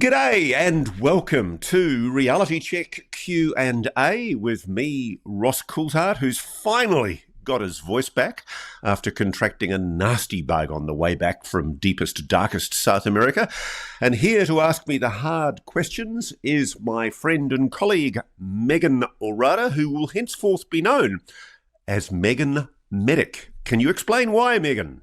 G'day and welcome to Reality Check Q&A with me, Ross Coulthard, who's finally got his voice back after contracting a nasty bug on the way back from deepest, darkest South America. And here to ask me the hard questions is my friend and colleague, Megan Orada, who will henceforth be known as Megan Medic. Can you explain why, Megan?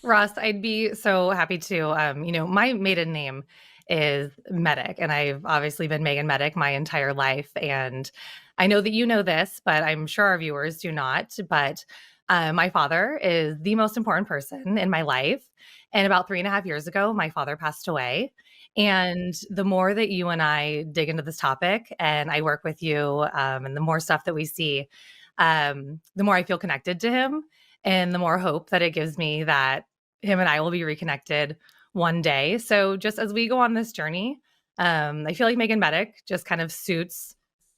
Ross, I'd be so happy to. My maiden name is Medic, and I've obviously been Megan Medic my entire life. And I know that you know this, but I'm sure our viewers do not. But my father is the most important person in my life. And about 3.5 years ago, my father passed away. And the more that you and I dig into this topic and I work with you, and the more stuff that we see, the more I feel connected to him and the more hope that it gives me that him and I will be reconnected one day. So just as we go on this journey, I feel like Megan Medic just kind of suits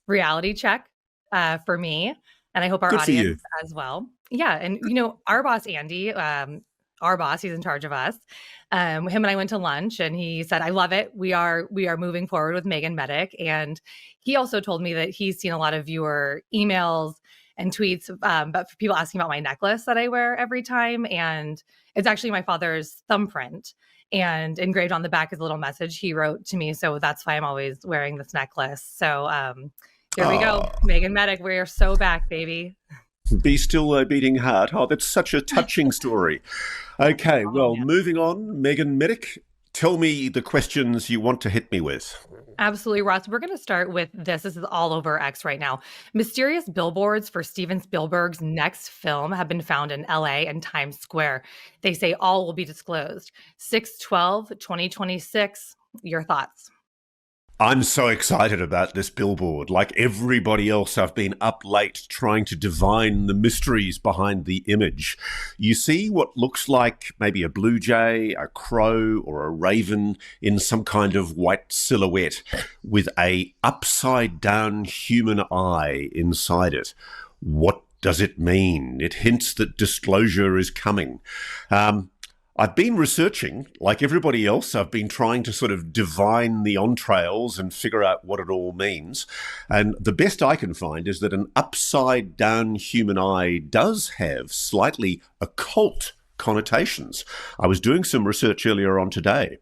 reality check for me. And I hope our audience as well. Yeah. And, our boss, Andy, he's in charge of us. Him and I went to lunch and he said, I love it. We are moving forward with Megan Medic. And he also told me that he's seen a lot of viewer emails and tweets, but for people asking about my necklace that I wear every time. And it's actually my father's thumbprint. And engraved on the back is a little message he wrote to me. So that's why I'm always wearing this necklace. So here we go. Megan Medic, we are so back, baby. Be still, beating heart. Oh, that's such a touching story. Okay, well, moving on. Megan Medic, tell me the questions you want to hit me with. Absolutely, Ross. We're going to start with this. This is all over X right now. Mysterious billboards for Steven Spielberg's next film have been found in LA and Times Square. They say all will be disclosed. 6/12/2026. Your thoughts? I'm so excited about this billboard. Like everybody else, I've been up late trying to divine the mysteries behind the image. You see what looks like maybe a blue jay, a crow, or a raven in some kind of white silhouette with a upside-down human eye inside it. What does it mean? It hints that disclosure is coming. I've been researching, like everybody else. I've been trying to sort of divine the entrails and figure out what it all means. And the best I can find is that an upside-down human eye does have slightly occult connotations. I was doing some research earlier on today.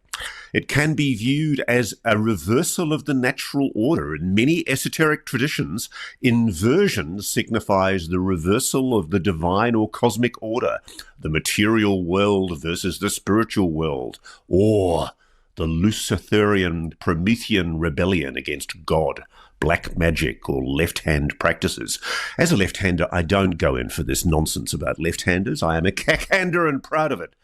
It can be viewed as a reversal of the natural order. In many esoteric traditions, inversion signifies the reversal of the divine or cosmic order, the material world versus the spiritual world, or the Luciferian Promethean rebellion against God, black magic, or left-hand practices. As a left-hander, I don't go in for this nonsense about left-handers. I am a cack-hander and proud of it.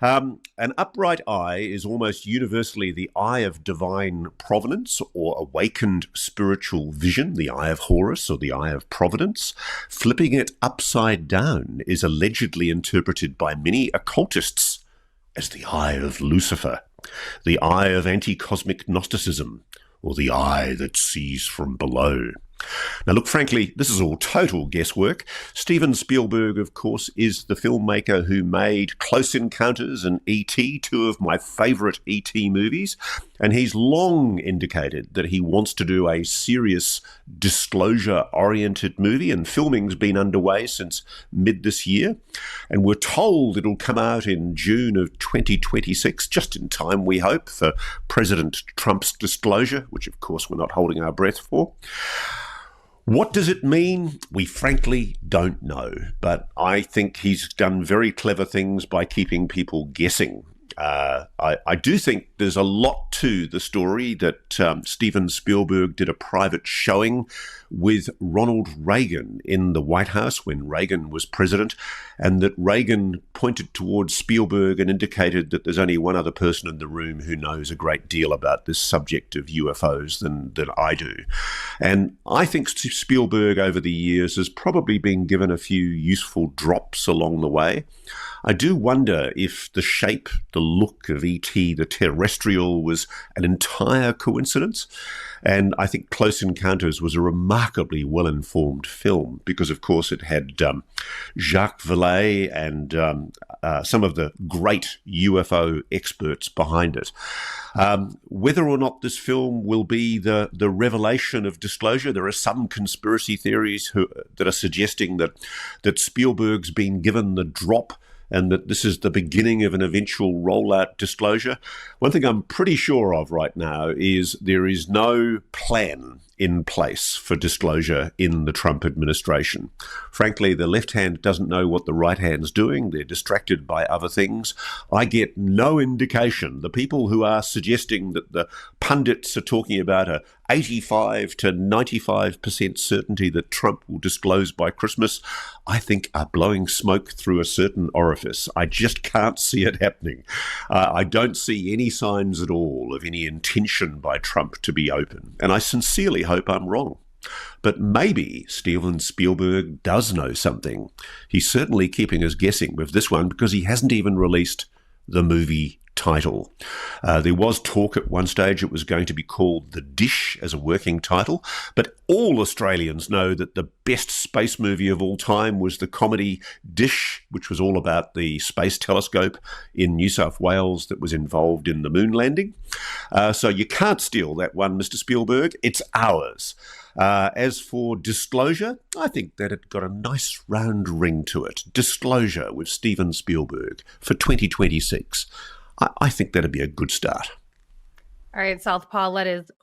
An upright eye is almost universally the eye of divine providence or awakened spiritual vision, the eye of Horus or the eye of providence. Flipping it upside down is allegedly interpreted by many occultists as the eye of Lucifer, the eye of anti-cosmic Gnosticism, or the eye that sees from below. Now, look, frankly, this is all total guesswork. Steven Spielberg, of course, is the filmmaker who made Close Encounters and E.T., two of my favourite E.T. movies, and he's long indicated that he wants to do a serious disclosure-oriented movie, and filming's been underway since mid this year, and we're told it'll come out in June of 2026, just in time, we hope, for President Trump's disclosure, which, of course, we're not holding our breath for. What does it mean? We frankly don't know, but I think he's done very clever things by keeping people guessing. I do think there's a lot to the story that Steven Spielberg did a private showing with Ronald Reagan in the White House when Reagan was president, and that Reagan pointed towards Spielberg and indicated that there's only one other person in the room who knows a great deal about this subject of UFOs than I do. And I think Spielberg over the years has probably been given a few useful drops along the way. I do wonder if the shape, the look of E.T., the terrestrial, was an entire coincidence. And I think Close Encounters was a remarkable remarkably well-informed film because, of course, it had Jacques Vallée and some of the great UFO experts behind it. Whether or not this film will be the revelation of disclosure, there are some conspiracy theories that are suggesting that Spielberg's been given the drop and that this is the beginning of an eventual rollout disclosure. One thing I'm pretty sure of right now is there is no plan in place for disclosure in the Trump administration. Frankly, the left hand doesn't know what the right hand's doing. They're distracted by other things. I get no indication. The people who are suggesting that the pundits are talking about a 85 to 95% certainty that Trump will disclose by Christmas, I think are blowing smoke through a certain orifice. I just can't see it happening. I don't see any signs at all of any intention by Trump to be open. And I sincerely hope I'm wrong. But maybe Steven Spielberg does know something. He's certainly keeping us guessing with this one because he hasn't even released the movie title. There was talk at one stage it was going to be called The Dish as a working title, but all Australians know that the best space movie of all time was the comedy Dish, which was all about the space telescope in New South Wales that was involved in the moon landing. So you can't steal that one, Mr. Spielberg. It's ours. As for disclosure, I think that it got a nice round ring to it. Disclosure with Steven Spielberg for 2026. I think that'd be a good start. All right, Southpaw,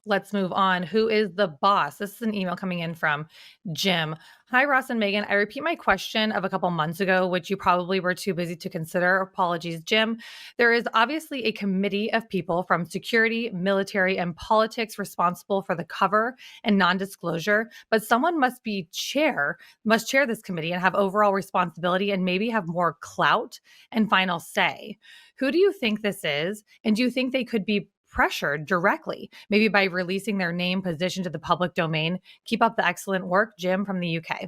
let's move on. Who is the boss? This is an email coming in from Jim. Hi, Ross and Megan. I repeat my question of a couple months ago, which you probably were too busy to consider. Apologies, Jim. There is obviously a committee of people from security, military, and politics responsible for the cover and non-disclosure, but someone must chair this committee and have overall responsibility and maybe have more clout and final say. Who do you think this is? And do you think they could be pressured directly, maybe by releasing their name, position to the public domain? Keep up the excellent work, Jim from the UK.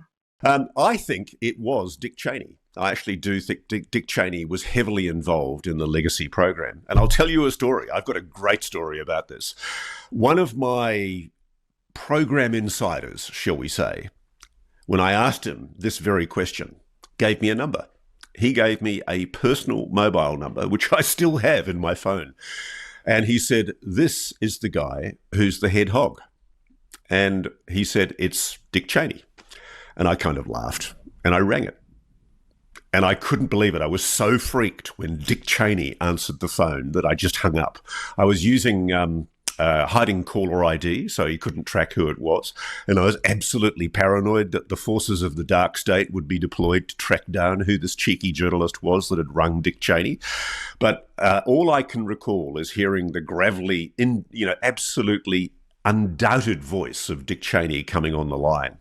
I think it was Dick Cheney. I actually do think Dick Cheney was heavily involved in the legacy program. And I'll tell you a story. I've got a great story about this. One of my program insiders, shall we say, when I asked him this very question, gave me a number. He gave me a personal mobile number, which I still have in my phone. And he said, this is the guy who's the head hog. And he said, it's Dick Cheney. And I kind of laughed and I rang it. And I couldn't believe it. I was so freaked when Dick Cheney answered the phone that I just hung up. I was using hiding caller ID, so he couldn't track who it was. And I was absolutely paranoid that the forces of the dark state would be deployed to track down who this cheeky journalist was that had rung Dick Cheney. But all I can recall is hearing the gravelly, absolutely undoubted voice of Dick Cheney coming on the line.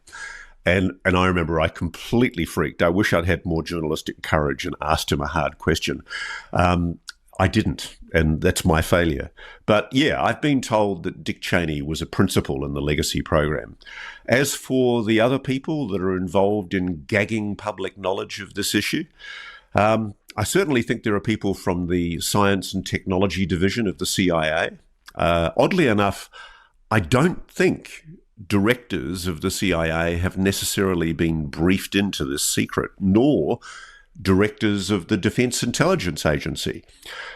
And I remember I completely freaked. I wish I'd had more journalistic courage and asked him a hard question. I didn't, and that's my failure. But yeah, I've been told that Dick Cheney was a principal in the legacy program. As for the other people that are involved in gagging public knowledge of this issue, I certainly think there are people from the science and technology division of the CIA. Oddly enough, I don't think directors of the CIA have necessarily been briefed into this secret, nor directors of the Defense Intelligence Agency.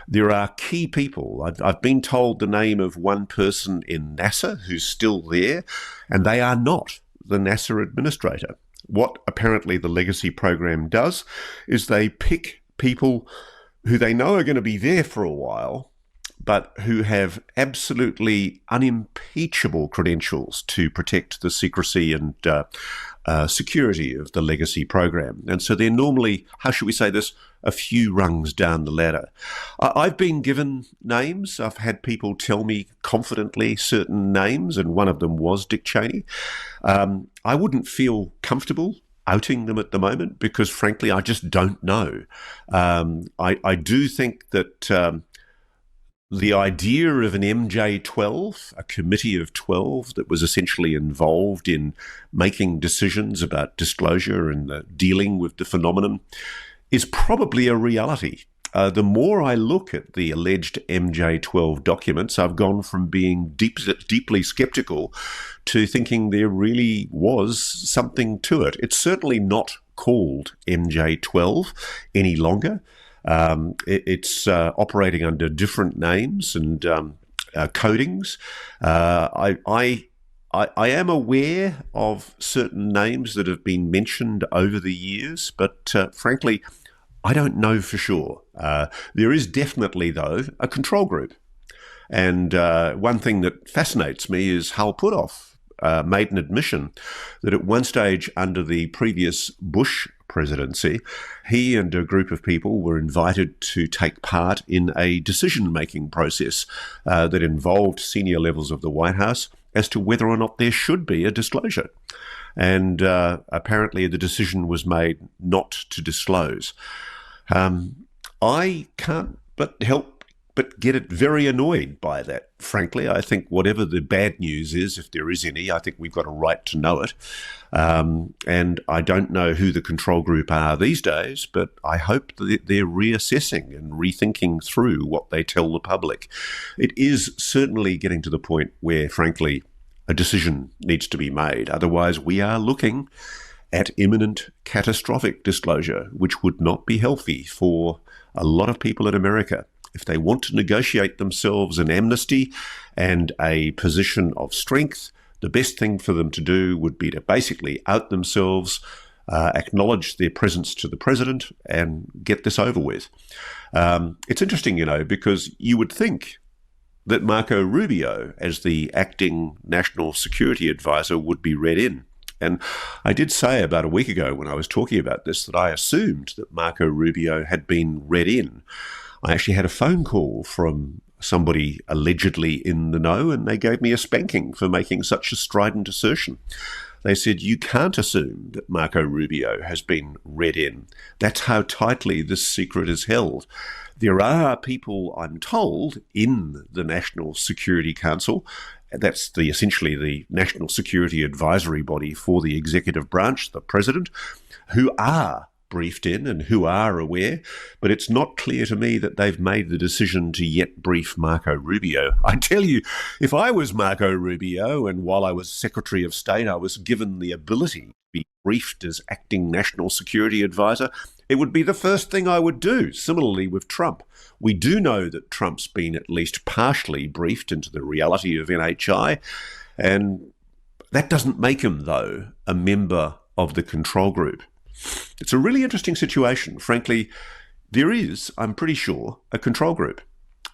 There are key people. I've been told the name of one person in NASA who's still there, and they are not the NASA administrator. What apparently the legacy program does is they pick people who they know are going to be there for a while, but who have absolutely unimpeachable credentials to protect the secrecy and security of the legacy program. And so they're normally, how should we say this, a few rungs down the ladder. I've been given names. I've had people tell me confidently certain names, and one of them was Dick Cheney. I wouldn't feel comfortable outing them at the moment because, frankly, I just don't know. I do think that the idea of an MJ-12, a committee of 12 that was essentially involved in making decisions about disclosure and dealing with the phenomenon, is probably a reality. the more I look at the alleged MJ12 documents, I've gone from being deeply skeptical to thinking there really was something to it. It's certainly not called MJ12 any longer. It's operating under different names and codings. I am aware of certain names that have been mentioned over the years, but frankly, I don't know for sure. There is definitely, though, a control group. And one thing that fascinates me is Hal Puthoff made an admission that at one stage under the previous Bush presidency, he and a group of people were invited to take part in a decision-making process that involved senior levels of the White House as to whether or not there should be a disclosure. And apparently the decision was made not to disclose. I can't help but get it very annoyed by that. Frankly, I think whatever the bad news is, if there is any, I think we've got a right to know it. And I don't know who the control group are these days, but I hope that they're reassessing and rethinking through what they tell the public. It is certainly getting to the point where, frankly, a decision needs to be made. Otherwise, we are looking at imminent catastrophic disclosure, which would not be healthy for a lot of people in America. If they want to negotiate themselves an amnesty and a position of strength, the best thing for them to do would be to basically out themselves, acknowledge their presence to the president, and get this over with. It's interesting, because you would think that Marco Rubio, as the acting national security advisor, would be read in. And I did say about a week ago when I was talking about this that I assumed that Marco Rubio had been read in. I actually had a phone call from somebody allegedly in the know, and they gave me a spanking for making such a strident assertion. They said, you can't assume that Marco Rubio has been read in. That's how tightly this secret is held. There are people, I'm told, in the National Security Council, that's essentially the National Security Advisory Body for the executive branch, the president, who are briefed in and who are aware, but it's not clear to me that they've made the decision to yet brief Marco Rubio. I tell you, if I was Marco Rubio and while I was Secretary of State, I was given the ability to be briefed as acting national security advisor, it would be the first thing I would do. Similarly with Trump. We do know that Trump's been at least partially briefed into the reality of NHI, and that doesn't make him, though, a member of the control group. It's a really interesting situation. Frankly, there is, I'm pretty sure, a control group.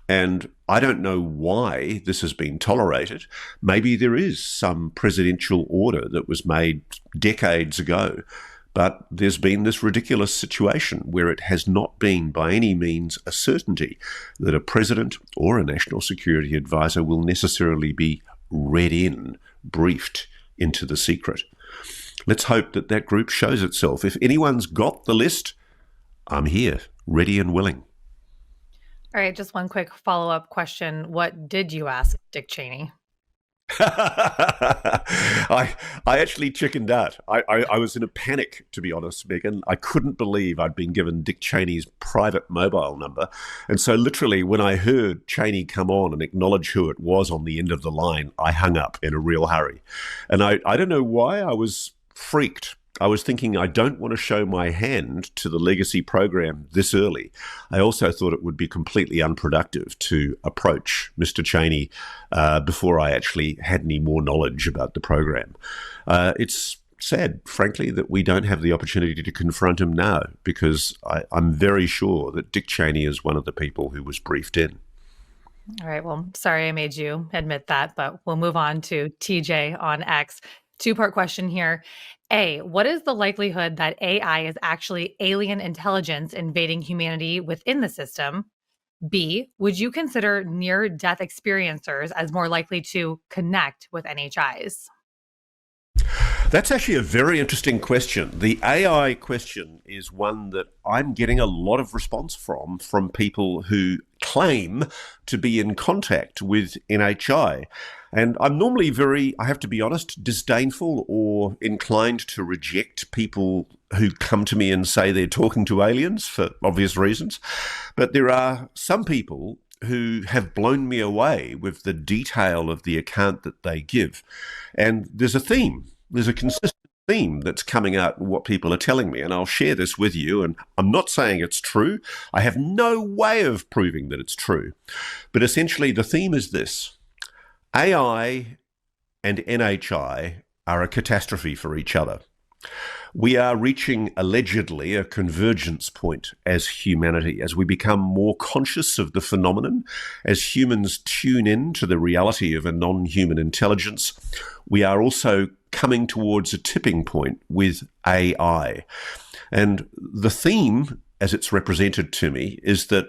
And I don't know why this has been tolerated. Maybe there is some presidential order that was made decades ago. But there's been this ridiculous situation where it has not been by any means a certainty that a president or a national security advisor will necessarily be read in, briefed into the secret. Let's hope that that group shows itself. If anyone's got the list, I'm here, ready and willing. All right, just one quick follow-up question. What did you ask Dick Cheney? I actually chickened out. I was in a panic, to be honest, Megan. I couldn't believe I'd been given Dick Cheney's private mobile number. And so literally when I heard Cheney come on and acknowledge who it was on the end of the line, I hung up in a real hurry. And I don't know why I was freaked. I was thinking I don't want to show my hand to the legacy program this early. I also thought it would be completely unproductive to approach Mr. Cheney before I actually had any more knowledge about the program. It's sad, frankly, that we don't have the opportunity to confront him now, because I'm very sure that Dick Cheney is one of the people who was briefed in. All right, well, sorry I made you admit that, but we'll move on to TJ on X. Two-part question here. A, what is the likelihood that AI is actually alien intelligence invading humanity within the system? B, would you consider near-death experiencers as more likely to connect with NHIs? That's actually a very interesting question. The AI question is one that I'm getting a lot of response from people who claim to be in contact with NHI. And I'm normally I have to be honest, disdainful or inclined to reject people who come to me and say they're talking to aliens for obvious reasons. But there are some people who have blown me away with the detail of the account that they give. And there's a theme, there's a consistent theme that's coming out in what people are telling me. And I'll share this with you. And I'm not saying it's true. I have no way of proving that it's true. But essentially, the theme is this: AI and NHI are a catastrophe for each other. We are reaching, allegedly, a convergence point as humanity, as we become more conscious of the phenomenon, as humans tune in to the reality of a non-human intelligence. We are also coming towards a tipping point with AI. And the theme, as it's represented to me, is that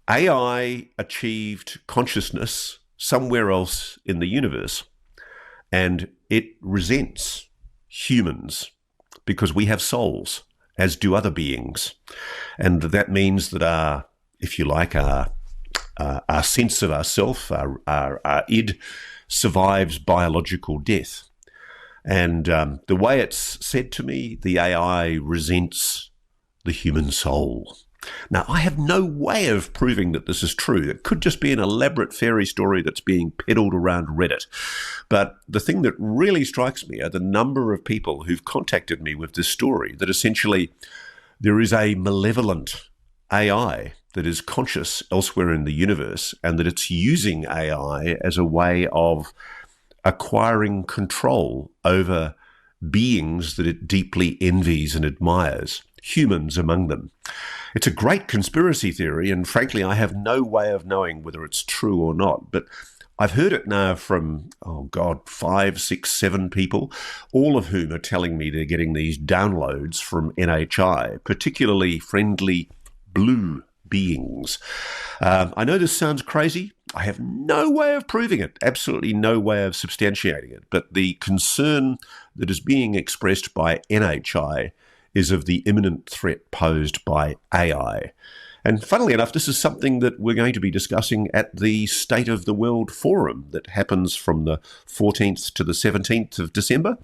AI achieved consciousness somewhere else in the universe, and it resents humans because we have souls, as do other beings. And that means that our, if you like, our sense of ourself, our id, survives biological death. And the way it's said to me, the AI resents the human soul. Now, I have no way of proving that this is true. It could just be an elaborate fairy story that's being peddled around Reddit. But the thing that really strikes me are the number of people who've contacted me with this story, that essentially there is a malevolent AI that is conscious elsewhere in the universe, and that it's using AI as a way of acquiring control over beings that it deeply envies and admires, humans among them. It's a great conspiracy theory, and frankly, I have no way of knowing whether it's true or not. But I've heard it now from, 5, 6, 7 people, all of whom are telling me they're getting these downloads from NHI, particularly friendly blue beings. I know this sounds crazy. I have no way of proving it, absolutely no way of substantiating it. But the concern that is being expressed by NHI is of the imminent threat posed by AI. And funnily enough, this is something that we're going to be discussing at the State of the World Forum that happens from the 14th to the 17th of December.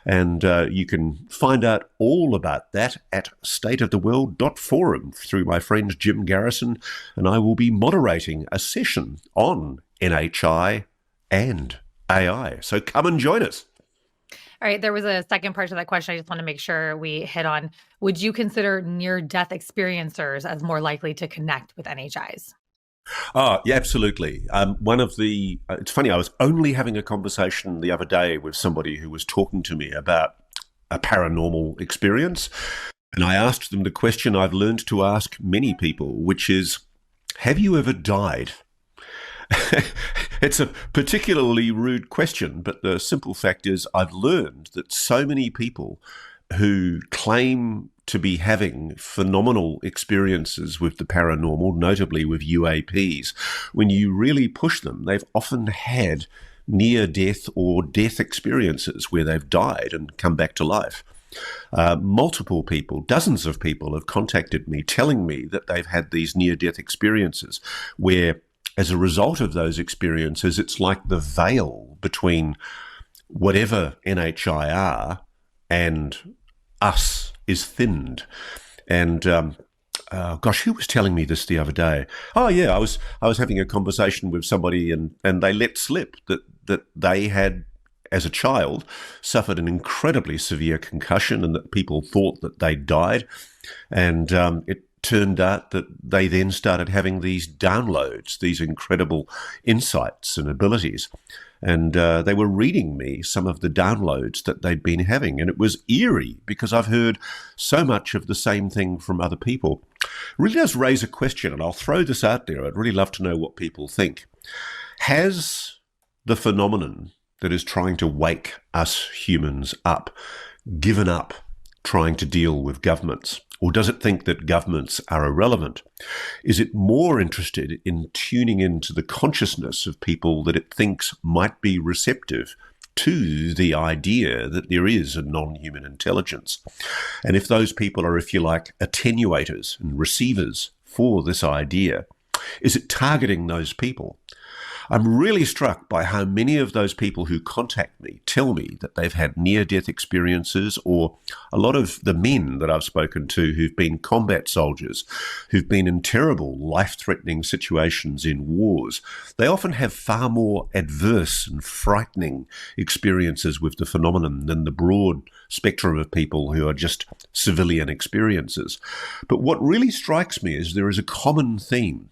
And you can find out all about that at stateoftheworld.forum through my friend Jim Garrison, and I will be moderating a session on NHI and AI. So come and join us. All right, there was a second part to that question I just want to make sure we hit on. Would you consider near-death experiencers as more likely to connect with NHIs? Oh, yeah, absolutely. It's funny, I was only having a conversation the other day with somebody who was talking to me about a paranormal experience. And I asked them the question I've learned to ask many people, which is, have you ever died? It's a particularly rude question, but the simple fact is I've learned that so many people who claim to be having phenomenal experiences with the paranormal, notably with UAPs, when you really push them, they've often had near-death or death experiences where they've died and come back to life. Multiple people, dozens of people have contacted me telling me that they've had these near-death experiences where, as a result of those experiences, it's like the veil between whatever NHI are and us is thinned. And who was telling me this the other day? Oh yeah, I was having a conversation with somebody, and they let slip that they had, as a child, suffered an incredibly severe concussion, and that people thought that they died, and it turned out that they then started having these downloads, these incredible insights and abilities. And they were reading me some of the downloads that they'd been having. And it was eerie because I've heard so much of the same thing from other people. It really does raise a question, and I'll throw this out there. I'd really love to know what people think. Has the phenomenon that is trying to wake us humans up given up trying to deal with governments? Or does it think that governments are irrelevant? Is it more interested in tuning into the consciousness of people that it thinks might be receptive to the idea that there is a non-human intelligence? And if those people are, if you like, attenuators and receivers for this idea, is it targeting those people? I'm really struck by how many of those people who contact me tell me that they've had near-death experiences, or a lot of the men that I've spoken to who've been combat soldiers, who've been in terrible, life-threatening situations in wars. They often have far more adverse and frightening experiences with the phenomenon than the broad spectrum of people who are just civilian experiences. But what really strikes me is there is a common theme.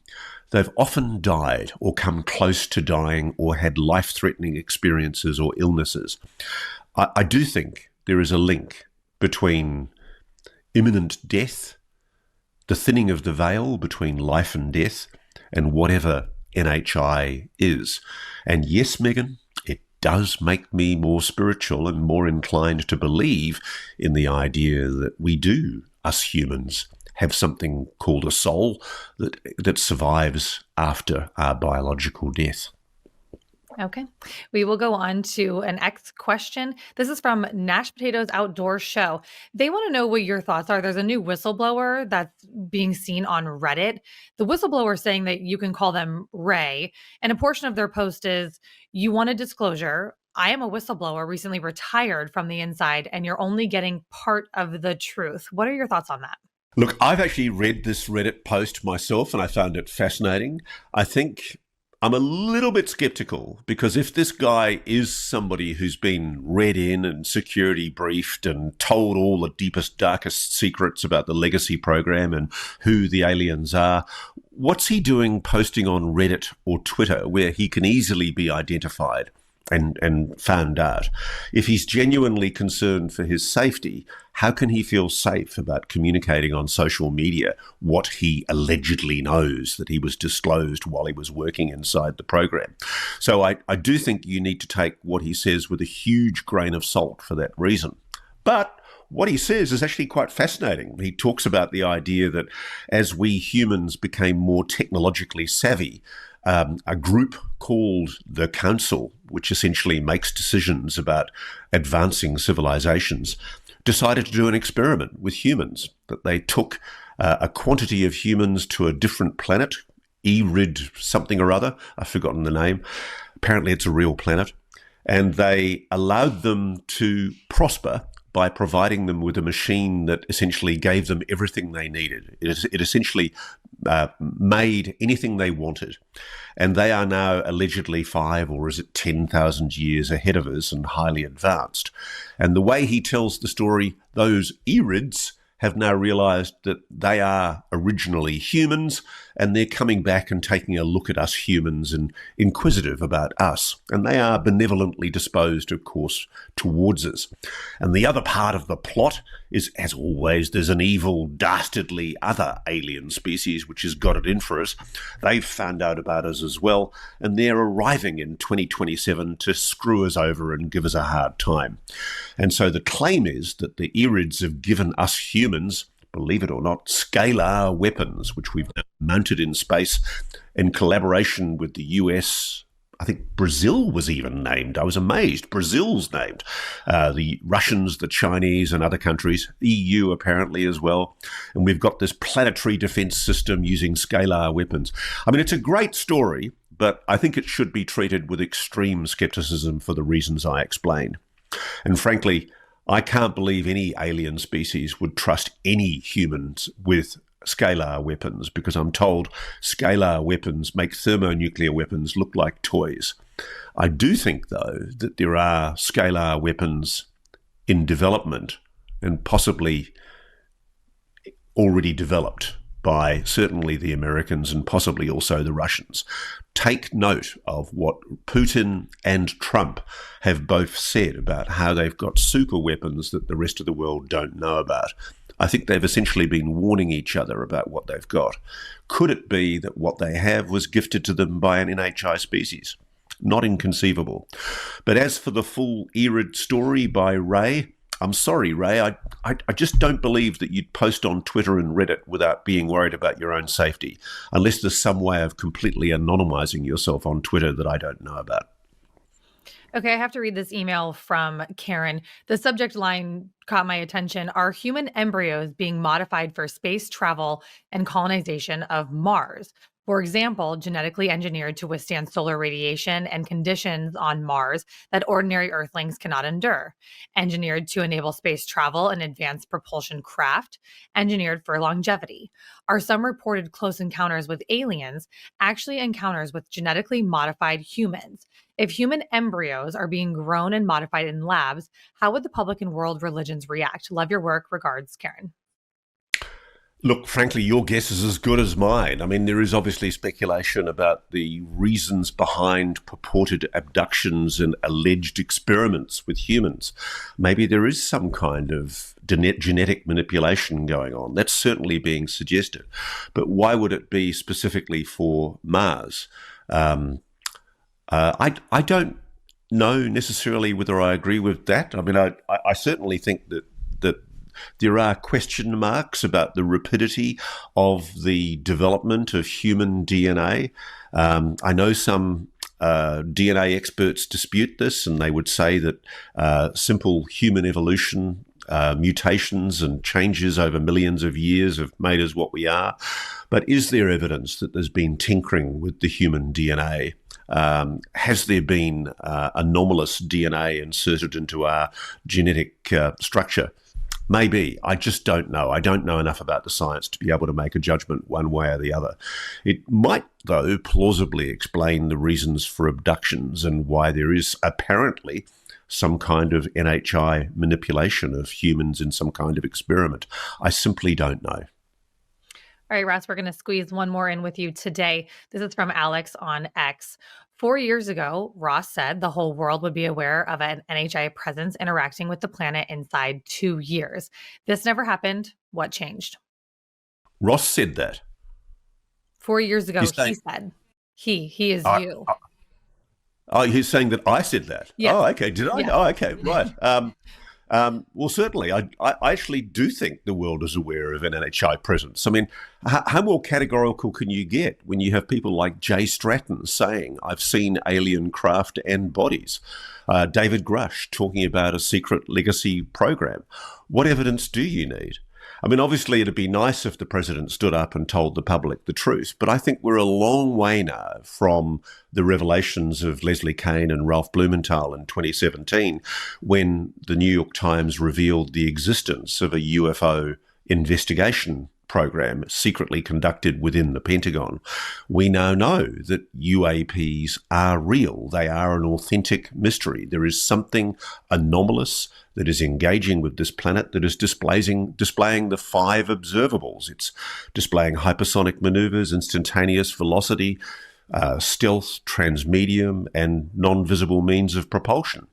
They've often died or come close to dying or had life-threatening experiences or illnesses. I do think there is a link between imminent death, the thinning of the veil between life and death, and whatever NHI is. And yes, Megan, it does make me more spiritual and more inclined to believe in the idea that we do, us humans, have something called a soul that survives after our biological death. Okay. We will go on to an X question. This is from Nash Potatoes Outdoor Show. They want to know what your thoughts are. There's a new whistleblower that's being seen on Reddit. The whistleblower is saying that you can call them Ray. And a portion of their post is, you want a disclosure. I am a whistleblower, recently retired from the inside, and you're only getting part of the truth. What are your thoughts on that? Look, I've actually read this Reddit post myself, and I found it fascinating. I think I'm a little bit skeptical, because if this guy is somebody who's been read in and security briefed and told all the deepest, darkest secrets about the legacy program and who the aliens are, what's he doing posting on Reddit or Twitter where he can easily be identified and found out? If he's genuinely concerned for his safety, how can he feel safe about communicating on social media what he allegedly knows that he was disclosed while he was working inside the program? So I do think you need to take what he says with a huge grain of salt for that reason. But what he says is actually quite fascinating. He talks about the idea that as we humans became more technologically savvy, a group called the Council, which essentially makes decisions about advancing civilizations, decided to do an experiment with humans. That they took a quantity of humans to a different planet, Erid something or other, I've forgotten the name. Apparently it's a real planet. And they allowed them to prosper by providing them with a machine that essentially gave them everything they needed. It essentially made anything they wanted. And they are now allegedly 5 or is it 10,000 years ahead of us and highly advanced. And the way he tells the story, those Erids have now realized that they are originally humans, and they're coming back and taking a look at us humans and inquisitive about us. And they are benevolently disposed, of course, towards us. And the other part of the plot is, as always, there's an evil, dastardly other alien species which has got it in for us. They've found out about us as well, and they're arriving in 2027 to screw us over and give us a hard time. And so the claim is that the Erids have given us humans, believe it or not, scalar weapons, which we've now mounted in space in collaboration with the US. I think Brazil was even named. I was amazed. Brazil's named. The Russians, the Chinese, and other countries. EU apparently as well. And we've got this planetary defense system using scalar weapons. I mean, it's a great story, but I think it should be treated with extreme skepticism for the reasons I explained. And frankly, I can't believe any alien species would trust any humans with scalar weapons, because I'm told scalar weapons make thermonuclear weapons look like toys. I do think, though, that there are scalar weapons in development and possibly already developed by certainly the Americans and possibly also the Russians. Take note of what Putin and Trump have both said about how they've got super weapons that the rest of the world don't know about. I think they've essentially been warning each other about what they've got. Could it be that what they have was gifted to them by an NHI species? Not inconceivable. But as for the full Erid story by Ray, I'm sorry, Ray, I just don't believe that you'd post on Twitter and Reddit without being worried about your own safety, unless there's some way of completely anonymizing yourself on Twitter that I don't know about. Okay, I have to read this email from Karen. The subject line caught my attention. Are human embryos being modified for space travel and colonization of Mars? For example, genetically engineered to withstand solar radiation and conditions on Mars that ordinary Earthlings cannot endure, engineered to enable space travel and advanced propulsion craft, engineered for longevity. Are some reported close encounters with aliens actually encounters with genetically modified humans? If human embryos are being grown and modified in labs, how would the public and world religions react? Love your work. Regards, Karen. Look, frankly, your guess is as good as mine. I mean, there is obviously speculation about the reasons behind purported abductions and alleged experiments with humans. Maybe there is some kind of genetic manipulation going on. That's certainly being suggested. But why would it be specifically for Mars? I don't know necessarily whether I agree with that. I mean, I certainly think that there are question marks about the rapidity of the development of human DNA. I know some DNA experts dispute this, and they would say that simple human evolution, mutations and changes over millions of years have made us what we are. But is there evidence that there's been tinkering with the human DNA? Has there been anomalous DNA inserted into our genetic structure? Maybe. I just don't know. I don't know enough about the science to be able to make a judgment one way or the other. It might, though, plausibly explain the reasons for abductions and why there is apparently some kind of NHI manipulation of humans in some kind of experiment. I simply don't know. All right, Ross, we're going to squeeze one more in with you today. This is from Alex on X. 4 years ago, Ross said the whole world would be aware of an NHI presence interacting with the planet inside 2 years. This never happened. What changed? Ross said that. 4 years ago, he said. He is you. Oh, he's saying that I said that? Yes. Oh, okay. Did I? Yes. Oh, okay. Right. Well, certainly, I actually do think the world is aware of an NHI presence. I mean, how more categorical can you get when you have people like Jay Stratton saying, I've seen alien craft and bodies? David Grush talking about a secret legacy program. What evidence do you need? I mean, obviously, it'd be nice if the president stood up and told the public the truth, but I think we're a long way now from the revelations of Leslie Kean and Ralph Blumenthal in 2017, when the New York Times revealed the existence of a UFO investigation program secretly conducted within the Pentagon. We now know that UAPs are real. They are an authentic mystery. There is something anomalous that is engaging with this planet that is displaying the 5 observables. It's displaying hypersonic maneuvers, instantaneous velocity, stealth, transmedium, and non-visible means of propulsion.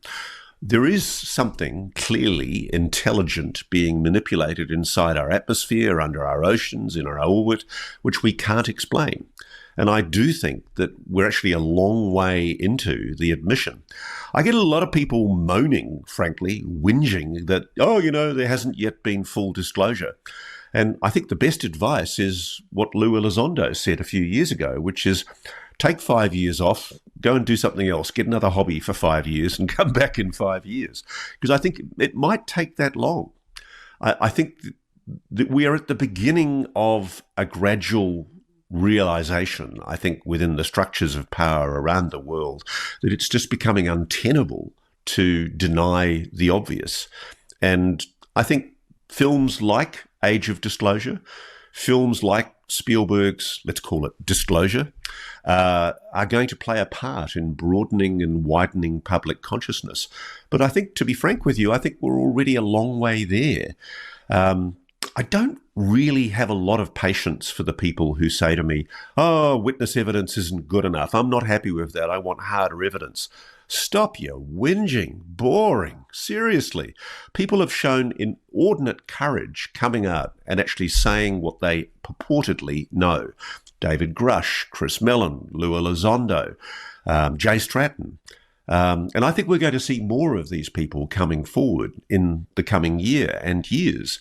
There is something clearly intelligent being manipulated inside our atmosphere, under our oceans, in our orbit, which we can't explain. And I do think that we're actually a long way into the admission. I get a lot of people moaning, frankly, whinging that, there hasn't yet been full disclosure. And I think the best advice is what Lou Elizondo said a few years ago, which is take 5 years off, go and do something else, get another hobby for 5 years and come back in 5 years. Because I think it might take that long. I think that we are at the beginning of a gradual realization, I think, within the structures of power around the world, that it's just becoming untenable to deny the obvious. And I think films like Age of Disclosure, films like Spielberg's, let's call it Disclosure, are going to play a part in broadening and widening public consciousness. But I think, to be frank with you, I think we're already a long way there. I don't really have a lot of patience for the people who say to me, witness evidence isn't good enough. I'm not happy with that. I want harder evidence. Stop your whinging. Boring. Seriously. People have shown inordinate courage coming out and actually saying what they purportedly know. David Grush, Chris Mellon, Lou Elizondo, Jay Stratton. And I think we're going to see more of these people coming forward in the coming year and years.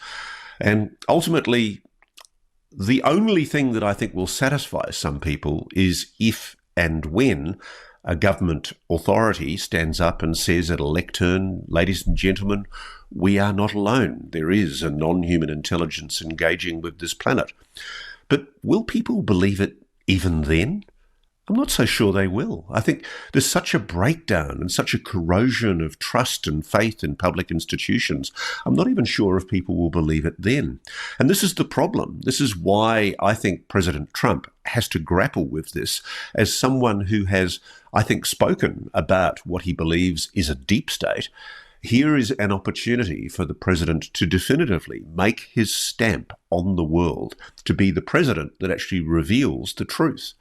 And ultimately, the only thing that I think will satisfy some people is if and when a government authority stands up and says at a lectern, ladies and gentlemen, we are not alone. There is a non-human intelligence engaging with this planet. But will people believe it even then? I'm not so sure they will. I think there's such a breakdown and such a corrosion of trust and faith in public institutions. I'm not even sure if people will believe it then. And this is the problem. This is why I think President Trump has to grapple with this as someone who has, I think, spoken about what he believes is a deep state. Here is an opportunity for the president to definitively make his stamp on the world, to be the president that actually reveals the truth.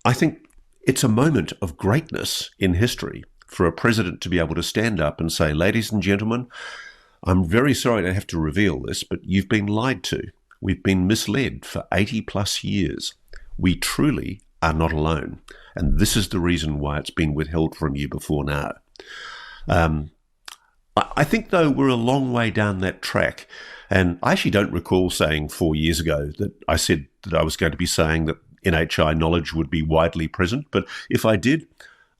I think it's a moment of greatness in history for a president to be able to stand up and say, ladies and gentlemen, I'm very sorry to have to reveal this, but you've been lied to. We've been misled for 80 plus years. We truly are not alone. And this is the reason why it's been withheld from you before now. I think, though, we're a long way down that track. And I actually don't recall saying 4 years ago that I said that I was going to be saying that NHI knowledge would be widely present. But if I did,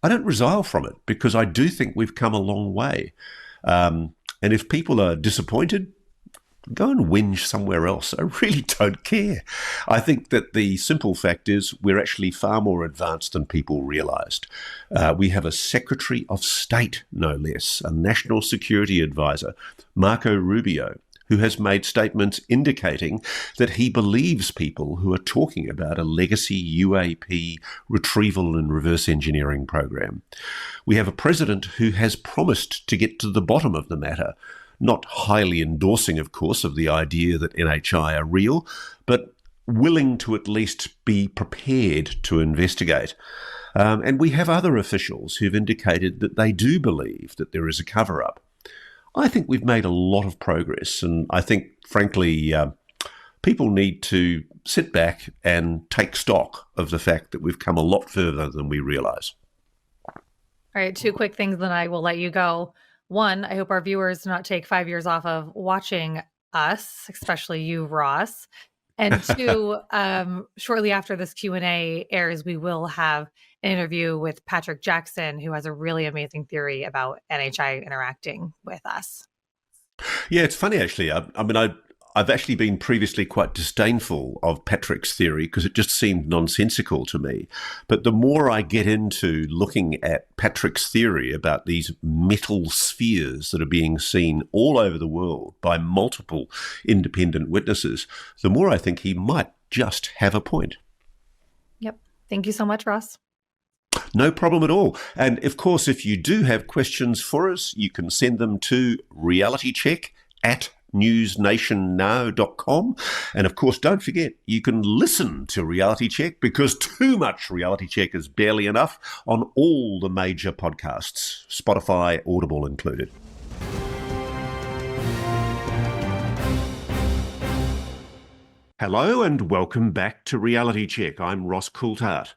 I don't resile from it because I do think we've come a long way. And if people are disappointed, go and whinge somewhere else. I really don't care. I think that the simple fact is we're actually far more advanced than people realized. We have a Secretary of State, no less, a National Security Advisor, Marco Rubio, who has made statements indicating that he believes people who are talking about a legacy UAP retrieval and reverse engineering program. We have a president who has promised to get to the bottom of the matter, not highly endorsing, of course, of the idea that NHI are real, but willing to at least be prepared to investigate. And we have other officials who've indicated that they do believe that there is a cover-up. I think we've made a lot of progress, and I think, frankly, people need to sit back and take stock of the fact that we've come a lot further than we realise. All right, two quick things, then I will let you go. One, I hope our viewers do not take 5 years off of watching us, especially you, Ross. And two, shortly after this Q&A airs, we will have an interview with Patrick Jackson, who has a really amazing theory about NHI interacting with us. Yeah, it's funny, actually. I've actually been previously quite disdainful of Patrick's theory because it just seemed nonsensical to me. But the more I get into looking at Patrick's theory about these metal spheres that are being seen all over the world by multiple independent witnesses, the more I think he might just have a point. Yep. Thank you so much, Ross. No problem at all. And of course, if you do have questions for us, you can send them to realitycheck@newsnationnow.com. And of course, don't forget, you can listen to Reality Check because too much Reality Check is barely enough on all the major podcasts, Spotify, Audible included. Hello and welcome back to Reality Check. I'm Ross Coulthart.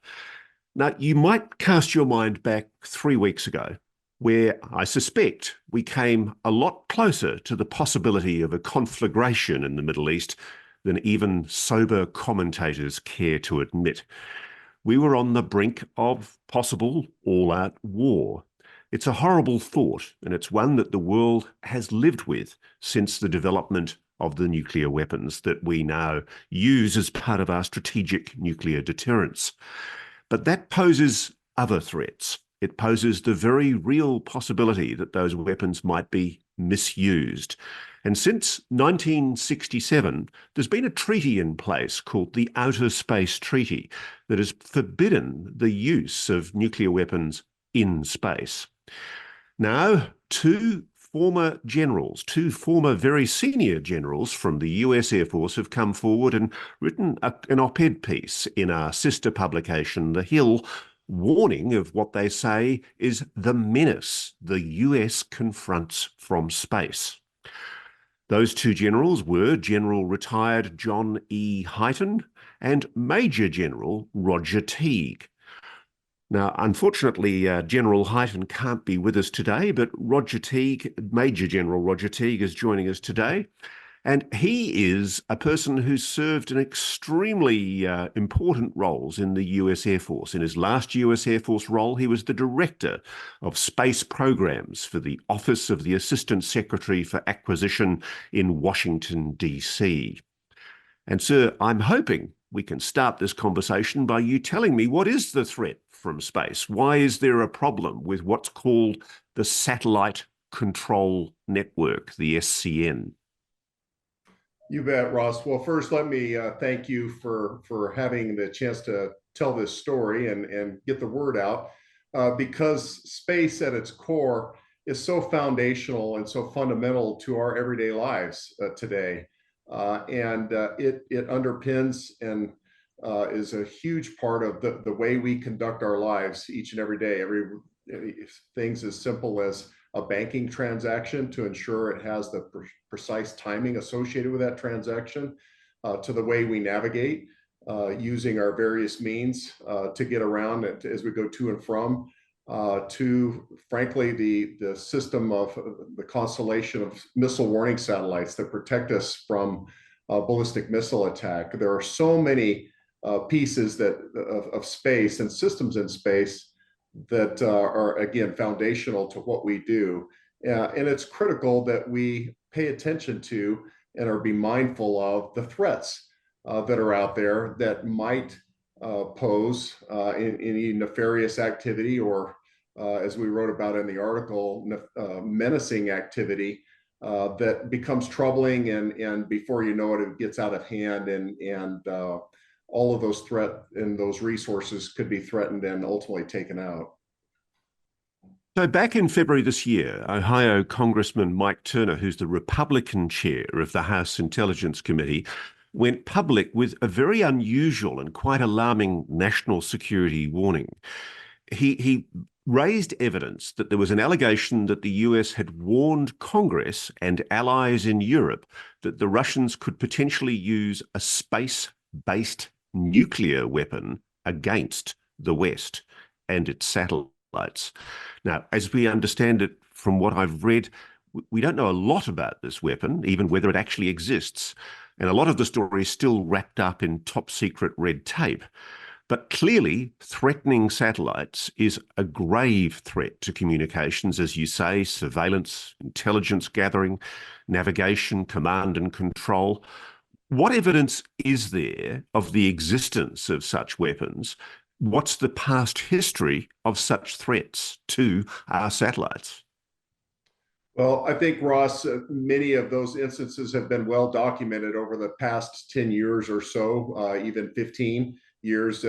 Now, you might cast your mind back 3 weeks ago, where I suspect we came a lot closer to the possibility of a conflagration in the Middle East than even sober commentators care to admit. We were on the brink of possible all-out war. It's a horrible thought, and it's one that the world has lived with since the development of the nuclear weapons that we now use as part of our strategic nuclear deterrence. But that poses other threats. It poses the very real possibility that those weapons might be misused. And since 1967, there's been a treaty in place called the Outer Space Treaty that has forbidden the use of nuclear weapons in space. Now, two former very senior generals from the US Air Force have come forward and written an op-ed piece in our sister publication, The Hill, warning of what they say is the menace the US confronts from space. Those two generals were General Retired John E. Hyten and Major General Roger Teague. Now, unfortunately, General Hyten can't be with us today, but Major General Roger Teague is joining us today. And he is a person who's served in extremely important roles in the US Air Force. In his last US Air Force role, he was the Director of Space Programs for the Office of the Assistant Secretary for Acquisition in Washington, D.C. And sir, I'm hoping we can start this conversation by you telling me what is the threat from space? Why is there a problem with what's called the Satellite Control Network, the SCN? You bet, Ross. Well, first, let me thank you for having the chance to tell this story and get the word out, because space at its core is so foundational and so fundamental to our everyday lives today, and it underpins and is a huge part of the way we conduct our lives each and every day. Things as simple as a banking transaction to ensure it has the precise timing associated with that transaction, to the way we navigate using our various means to get around it as we go to and from, to frankly the system of the constellation of missile warning satellites that protect us from ballistic missile attack. There are so many pieces of space and systems in space that are, again, foundational to what we do. And it's critical that we pay attention to and are be mindful of the threats that are out there that might pose any nefarious activity or, as we wrote about in the article, menacing activity that becomes troubling, and before you know it, it gets out of hand, and all of those threat and those resources could be threatened and ultimately taken out. So back in February this year, Ohio Congressman Mike Turner, who's the Republican chair of the House Intelligence Committee, went public with a very unusual and quite alarming national security warning. He raised evidence that there was an allegation that the US had warned Congress and allies in Europe that the Russians could potentially use a space-based nuclear weapon against the West and its satellites. Now, as we understand it from what I've read, we don't know a lot about this weapon, even whether it actually exists. And a lot of the story is still wrapped up in top secret red tape. But clearly, threatening satellites is a grave threat to communications, as you say, surveillance, intelligence gathering, navigation, command and control. What evidence is there of the existence of such weapons? What's the past history of such threats to our satellites? Well, I think, Ross, many of those instances have been well documented over the past 10 years or so, even 15 years.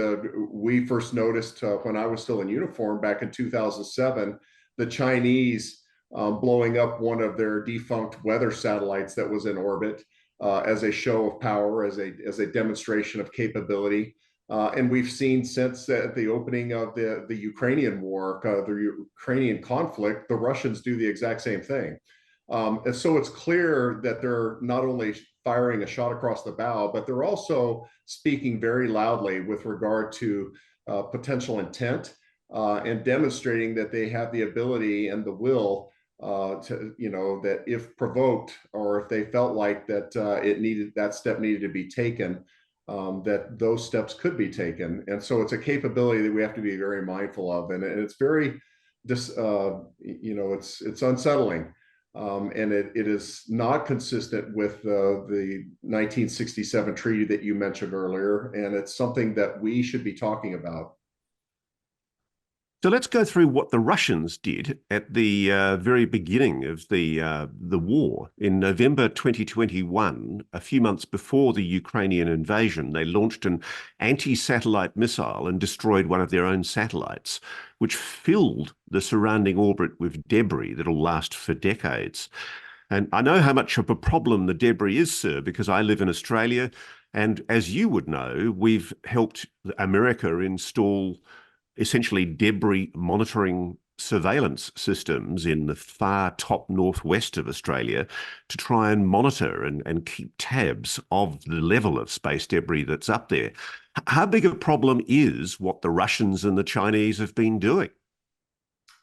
We first noticed when I was still in uniform back in 2007, the Chinese blowing up one of their defunct weather satellites that was in orbit as a show of power, as a demonstration of capability. And we've seen since the opening of the Ukrainian war, the Ukrainian conflict, the Russians do the exact same thing. And so it's clear that they're not only firing a shot across the bow, but they're also speaking very loudly with regard to potential intent, and demonstrating that they have the ability and the will to, that if provoked, or if they felt like that that step needed to be taken, that those steps could be taken. And so it's a capability that we have to be very mindful of. And it's very, it's unsettling. And it is not consistent with the 1967 treaty that you mentioned earlier. And it's something that we should be talking about. So let's go through what the Russians did at the very beginning of the war. In November 2021, a few months before the Ukrainian invasion, they launched an anti-satellite missile and destroyed one of their own satellites, which filled the surrounding orbit with debris that'll last for decades. And I know how much of a problem the debris is, sir, because I live in Australia. And as you would know, we've helped America install essentially debris monitoring surveillance systems in the far top northwest of Australia to try and monitor and keep tabs of the level of space debris that's up there. How big a problem is what the Russians and the Chinese have been doing?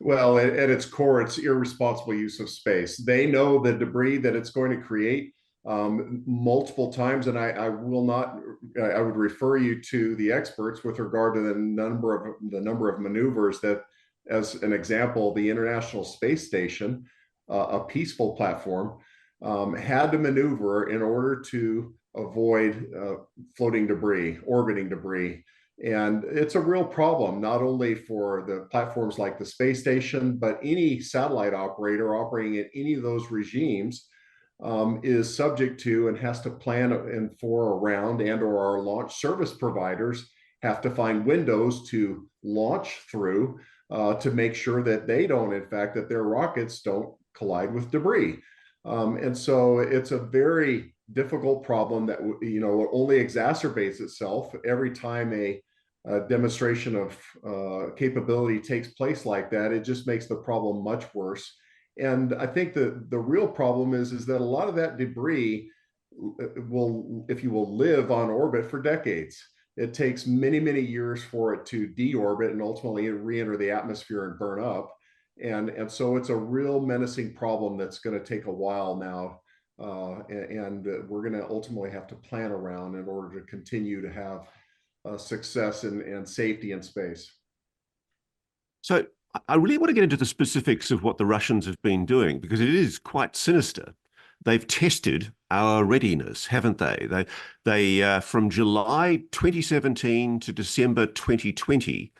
Well, at its core, it's irresponsible use of space. They know the debris that it's going to create multiple times, and I would refer you to the experts with regard to the number of maneuvers that, as an example, the International Space Station, a peaceful platform, had to maneuver in order to avoid floating debris, orbiting debris. And it's a real problem, not only for the platforms like the space station, but any satellite operator operating in any of those regimes is subject to and has to plan and for around, and or our launch service providers have to find windows to launch through to make sure that they don't, in fact, that their rockets don't collide with debris. And so it's a very difficult problem that only exacerbates itself every time a demonstration of capability takes place like that. It just makes the problem much worse. And I think the real problem is that a lot of that debris will, if you will, live on orbit for decades. It takes many, many years for it to deorbit and ultimately re-enter the atmosphere and burn up. And so it's a real menacing problem that's going to take a while now. And we're going to ultimately have to plan around in order to continue to have success and safety in space. So I really want to get into the specifics of what the Russians have been doing, because it is quite sinister. They've tested our readiness, haven't they? They from July 2017 to December 2020,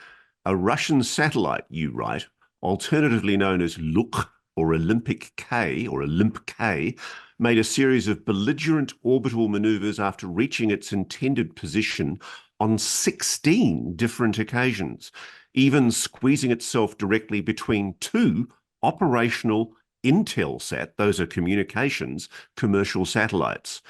a Russian satellite, you write, alternatively known as Luk or Olympic K or Olymp K, made a series of belligerent orbital maneuvers after reaching its intended position on 16 different occasions, even squeezing itself directly between two operational Intelsat, those are communications, commercial satellites.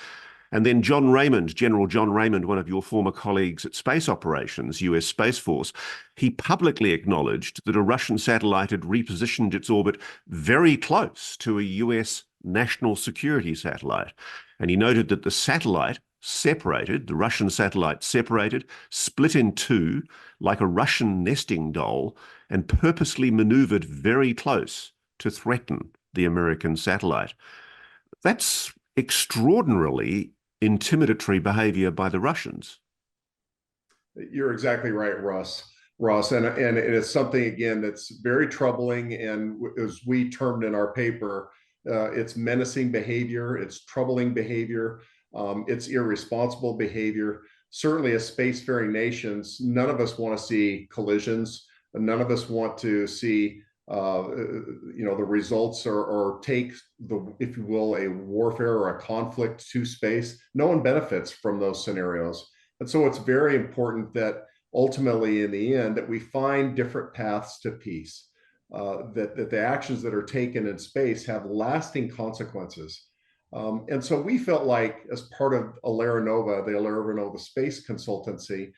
And then General John Raymond, one of your former colleagues at Space Operations, US Space Force, he publicly acknowledged that a Russian satellite had repositioned its orbit very close to a US national security satellite. And he noted that the satellite separated, the Russian satellite separated, split in two like a Russian nesting doll, and purposely maneuvered very close to threaten the American satellite. That's extraordinarily intimidatory behavior by the Russians. You're exactly right, Ross, and it's something, again, that's very troubling, and as we termed in our paper, it's menacing behavior, it's troubling behavior, it's irresponsible behavior. Certainly, as spacefaring nations, none of us want to see collisions, and none of us want to see the results or take if you will, a warfare or a conflict to space. No one benefits from those scenarios. And so it's very important that ultimately, in the end, that we find different paths to peace, that the actions that are taken in space have lasting consequences. And so we felt like, as part of the AleraNova Space Consultancy,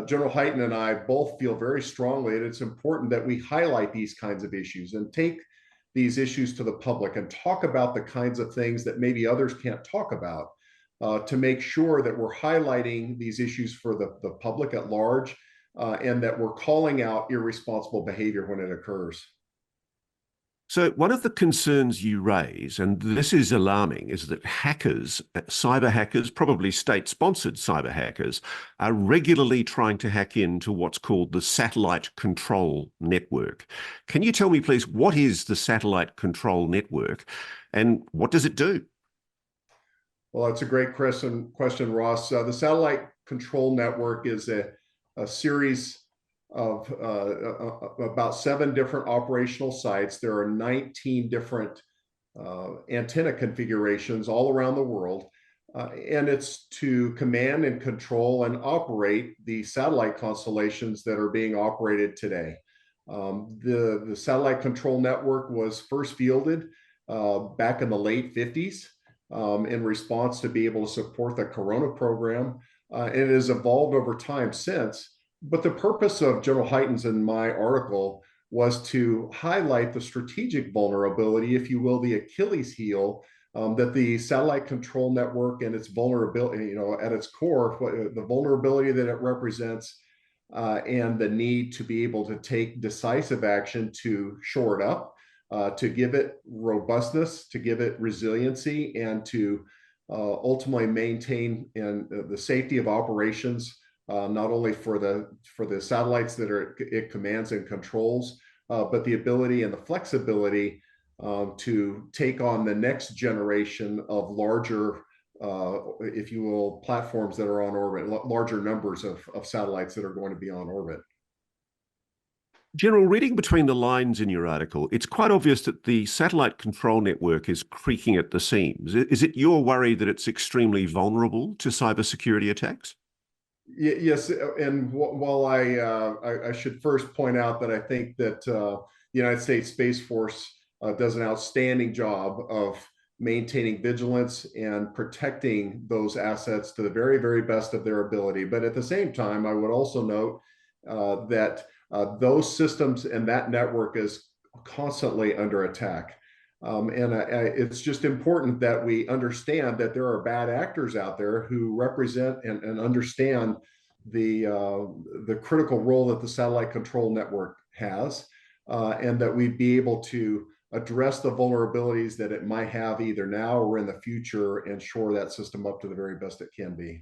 General Hyten and I both feel very strongly that it's important that we highlight these kinds of issues and take these issues to the public and talk about the kinds of things that maybe others can't talk about, to make sure that we're highlighting these issues for the public at large, and that we're calling out irresponsible behavior when it occurs. So one of the concerns you raise, and this is alarming, is that hackers, cyber hackers, probably state-sponsored cyber hackers, are regularly trying to hack into what's called the satellite control network. Can you tell me, please, what is the satellite control network and what does it do? Well, that's a great question, Ross. The satellite control network is a series of about 7 different operational sites. There are 19 different antenna configurations all around the world. And it's to command and control and operate the satellite constellations that are being operated today. The satellite control network was first fielded back in the late 50s in response to be able to support the Corona program. And it has evolved over time since. But the purpose of General Hyten's and my article was to highlight the strategic vulnerability, if you will, the Achilles heel, that the satellite control network and its vulnerability, at its core, the vulnerability that it represents, and the need to be able to take decisive action to shore it up, to give it robustness, to give it resiliency, and to ultimately maintain the safety of operations. Not only for the satellites that it commands and controls, but the ability and the flexibility to take on the next generation of larger if you will, platforms that are on orbit, larger numbers of satellites that are going to be on orbit. General, reading between the lines in your article, it's quite obvious that the satellite control network is creaking at the seams. Is it your worry that it's extremely vulnerable to cybersecurity attacks? Yes, and while I should first point out that I think that the United States Space Force does an outstanding job of maintaining vigilance and protecting those assets to the very, very best of their ability. But at the same time, I would also note that those systems and that network is constantly under attack. It's just important that we understand that there are bad actors out there who represent and understand the critical role that the satellite control network has, and that we be able to address the vulnerabilities that it might have either now or in the future and shore that system up to the very best it can be.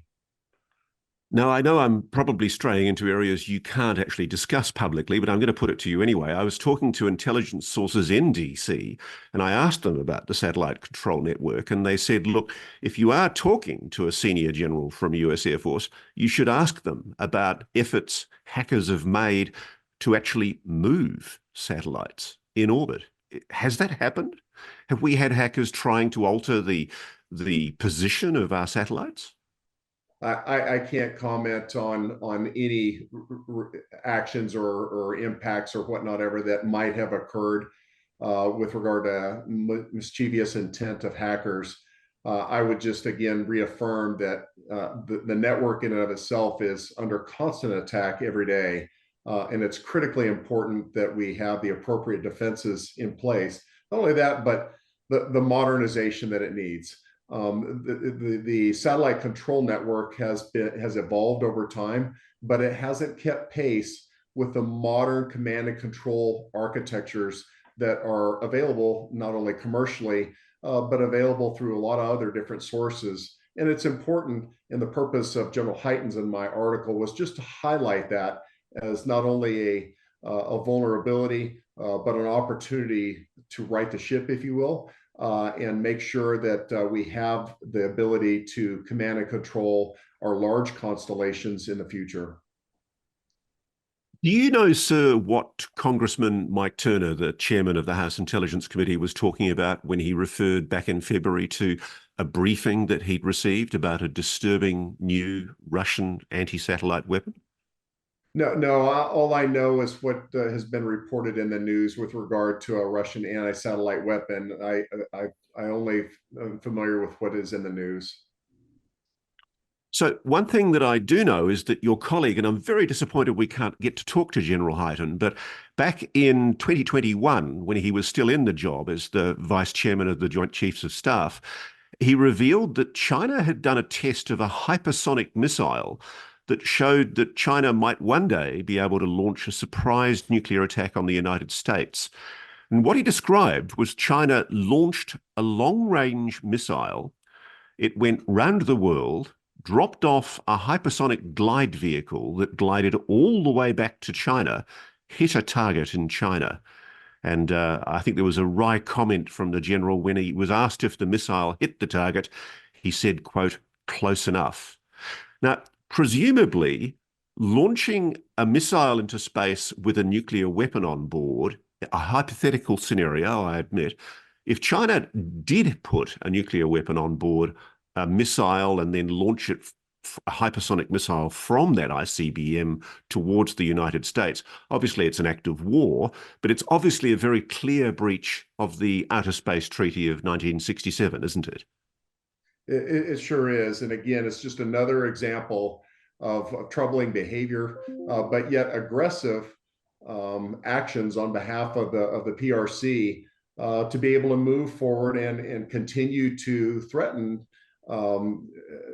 Now, I know I'm probably straying into areas you can't actually discuss publicly, but I'm going to put it to you anyway. I was talking to intelligence sources in DC, and I asked them about the satellite control network, and they said, look, if you are talking to a senior general from US Air Force, you should ask them about efforts hackers have made to actually move satellites in orbit. Has that happened? Have we had hackers trying to alter the position of our satellites? I can't comment on any actions or impacts or whatnot ever that might have occurred with regard to mischievous intent of hackers. I would just again reaffirm that the network in and of itself is under constant attack every day, and it's critically important that we have the appropriate defenses in place. Not only that, but the modernization that it needs. The satellite control network has evolved over time, but it hasn't kept pace with the modern command and control architectures that are available not only commercially, but available through a lot of other different sources. And it's important, and the purpose of General Hytens in my article was just to highlight that as not only a vulnerability, but an opportunity to right the ship, if you will, and make sure that we have the ability to command and control our large constellations in the future. Do you know, sir, what Congressman Mike Turner, the chairman of the House Intelligence Committee, was talking about when he referred back in February to a briefing that he'd received about a disturbing new Russian anti-satellite weapon? No. All I know is what has been reported in the news with regard to a Russian anti-satellite weapon. I only am familiar with what is in the news. So one thing that I do know is that your colleague, and I'm very disappointed we can't get to talk to General Hyten, but back in 2021, when he was still in the job as the vice chairman of the Joint Chiefs of Staff, he revealed that China had done a test of a hypersonic missile that showed that China might one day be able to launch a surprise nuclear attack on the United States. And what he described was China launched a long-range missile. It went round the world, dropped off a hypersonic glide vehicle that glided all the way back to China, hit a target in China. And I think there was a wry comment from the general when he was asked if the missile hit the target. He said, quote, close enough. Now, presumably, launching a missile into space with a nuclear weapon on board, a hypothetical scenario, I admit, if China did put a nuclear weapon on board, a missile, and then launch it, a hypersonic missile from that ICBM towards the United States. Obviously, it's an act of war, but it's obviously a very clear breach of the Outer Space Treaty of 1967, isn't it? It sure is. And again, it's just another example of troubling behavior, but yet aggressive actions on behalf of the PRC to be able to move forward and continue to threaten the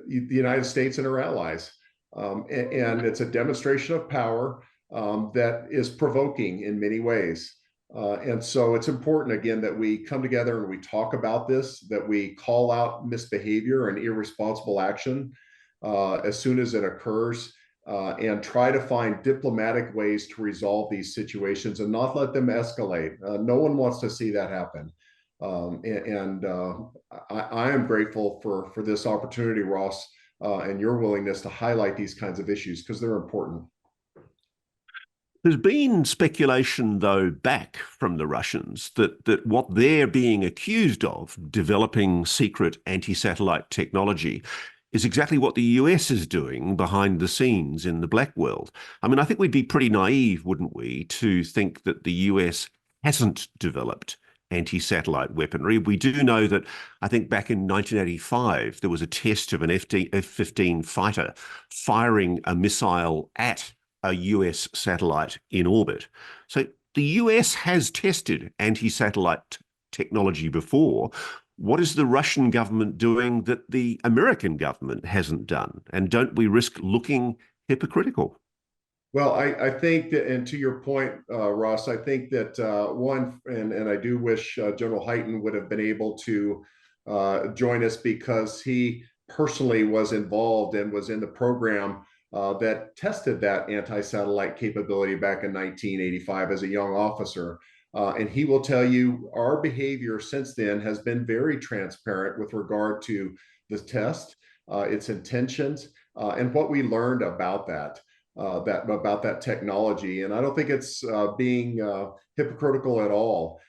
United States and her allies. And it's a demonstration of power that is provoking in many ways. And so it's important, again, that we come together and we talk about this, that we call out misbehavior and irresponsible action as soon as it occurs, and try to find diplomatic ways to resolve these situations and not let them escalate. No one wants to see that happen. I am grateful for this opportunity, Ross, and your willingness to highlight these kinds of issues because they're important. There's been speculation, though, back from the Russians that what they're being accused of, developing secret anti-satellite technology, is exactly what the US is doing behind the scenes in the black world. I mean, I think we'd be pretty naive, wouldn't we, to think that the US hasn't developed anti-satellite weaponry. We do know that I think back in 1985, there was a test of an F-15 fighter firing a missile at a US satellite in orbit. So the US has tested anti-satellite technology before. What is the Russian government doing that the American government hasn't done? And don't we risk looking hypocritical? Well, I think that, and to your point, Ross, I think that and I do wish General Hyten would have been able to join us because he personally was involved and was in the program that tested that anti-satellite capability back in 1985 as a young officer. And he will tell you our behavior since then has been very transparent with regard to the test, its intentions, and what we learned about that technology. And I don't think it's being hypocritical at all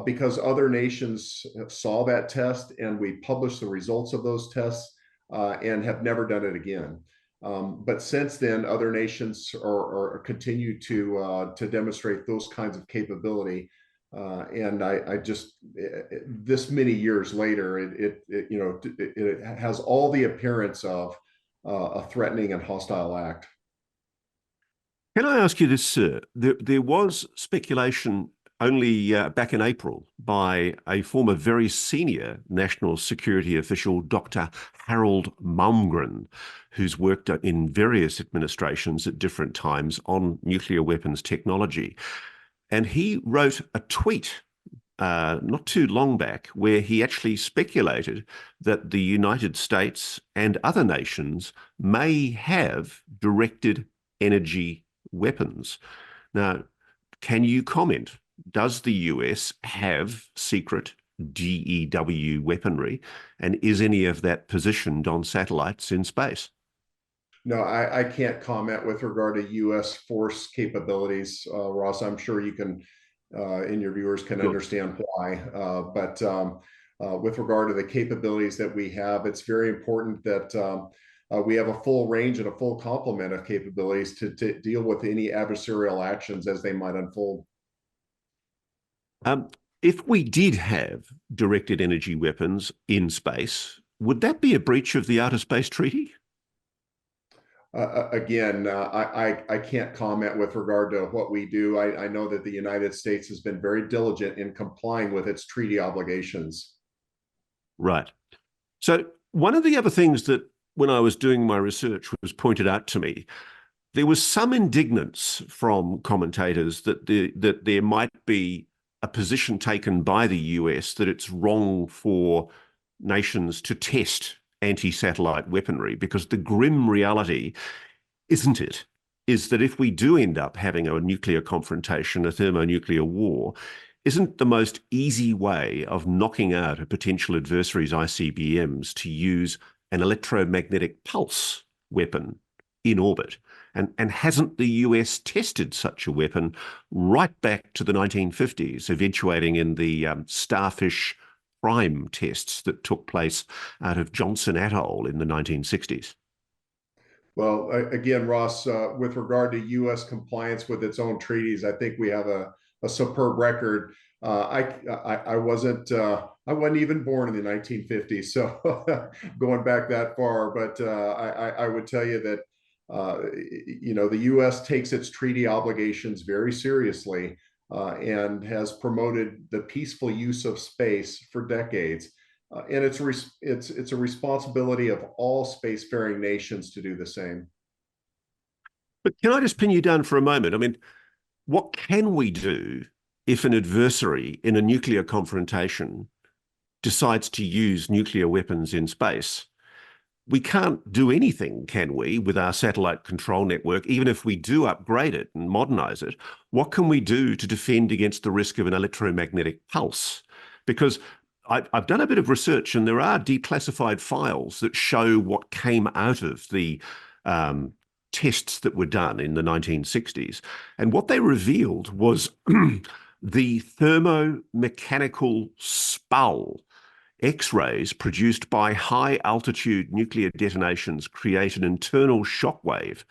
because other nations saw that test and we published the results of those tests and have never done it again. But since then, other nations are continue to demonstrate those kinds of capability. And I just this many years later, it has all the appearance of a threatening and hostile act. Can I ask you this, sir? There was speculation only back in April by a former very senior national security official, Dr. Harold Malmgren, who's worked in various administrations at different times on nuclear weapons technology. And he wrote a tweet not too long back where he actually speculated that the United States and other nations may have directed energy weapons. Now, can you comment? Does the US have secret DEW weaponry? And is any of that positioned on satellites in space? No, I can't comment with regard to U.S. force capabilities, Ross. I'm sure you can, and your viewers can understand why. But with regard to the capabilities that we have, it's very important that we have a full range and a full complement of capabilities to deal with any adversarial actions as they might unfold. If we did have directed energy weapons in space, would that be a breach of the Outer Space Treaty? Again, I can't comment with regard to what we do. I know that the United States has been very diligent in complying with its treaty obligations. Right. So one of the other things that when I was doing my research was pointed out to me, there was some indignance from commentators that there might be a position taken by the US that it's wrong for nations to test anti-satellite weaponry, because the grim reality, isn't it, is that if we do end up having a nuclear confrontation, a thermonuclear war, isn't the most easy way of knocking out a potential adversary's ICBMs to use an electromagnetic pulse weapon in orbit? And hasn't the US tested such a weapon right back to the 1950s, eventuating in the Starfish prime tests that took place out of Johnson Atoll in the 1960s? Well, again, Ross, with regard to U.S. compliance with its own treaties, I think we have a superb record. I wasn't even born in the 1950s, so going back that far. But I would tell you that the U.S. takes its treaty obligations very seriously and has promoted the peaceful use of space for decades. And it's a responsibility of all spacefaring nations to do the same. But can I just pin you down for a moment? I mean, what can we do if an adversary in a nuclear confrontation decides to use nuclear weapons in space? We can't do anything, can we, with our satellite control network, even if we do upgrade it and modernize it? What can we do to defend against the risk of an electromagnetic pulse? Because I've done a bit of research, and there are declassified files that show what came out of the um, tests that were done in the 1960s. And what they revealed was the thermomechanical spowl. X-rays produced by high-altitude nuclear detonations create an internal shockwave.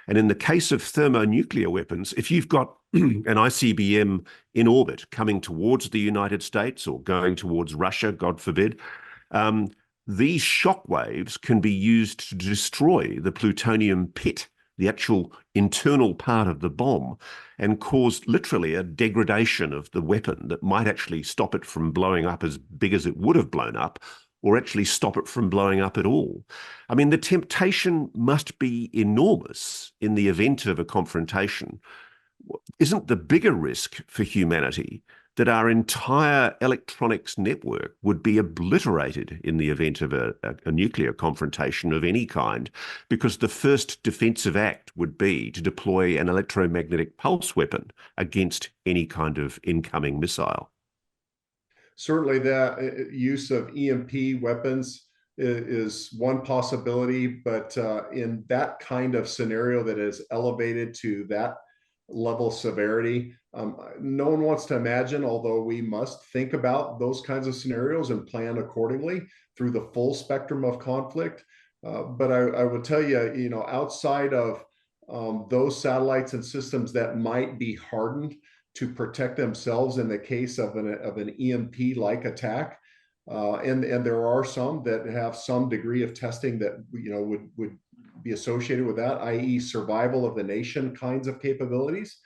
And in the case of thermonuclear weapons, if you've got an ICBM in orbit coming towards the United States or going towards Russia, God forbid, um, these shockwaves can be used to destroy the plutonium pit, the actual internal part of the bomb, and cause literally a degradation of the weapon that might actually stop it from blowing up as big as it would have blown up, or actually stop it from blowing up at all. I mean, the temptation must be enormous in the event of a confrontation. Isn't the bigger risk for humanity that our entire electronics network would be obliterated in the event of a nuclear confrontation of any kind, because the first defensive act would be to deploy an electromagnetic pulse weapon against any kind of incoming missile? Certainly, that use of EMP weapons is one possibility, but in that kind of scenario that is elevated to that level of severity, no one wants to imagine, although we must think about those kinds of scenarios and plan accordingly through the full spectrum of conflict. But I would tell you, outside of those satellites and systems that might be hardened to protect themselves in the case of an EMP-like attack, and there are some that have some degree of testing that would be associated with that, i.e., survival of the nation kinds of capabilities.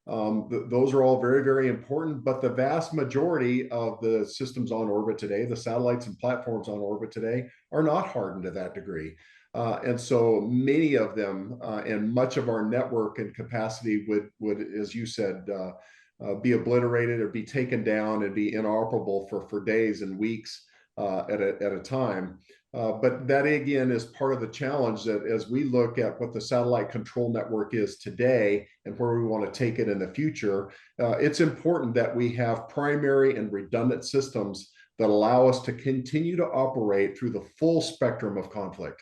Those are all very, very important, but the vast majority of the systems on orbit today, the satellites and platforms on orbit today, are not hardened to that degree. And so many of them and much of our network and capacity would, as you said, be obliterated or be taken down and be inoperable for days and weeks at a time. But that, again, is part of the challenge, that as we look at what the satellite control network is today and where we want to take it in the future, it's important that we have primary and redundant systems that allow us to continue to operate through the full spectrum of conflict.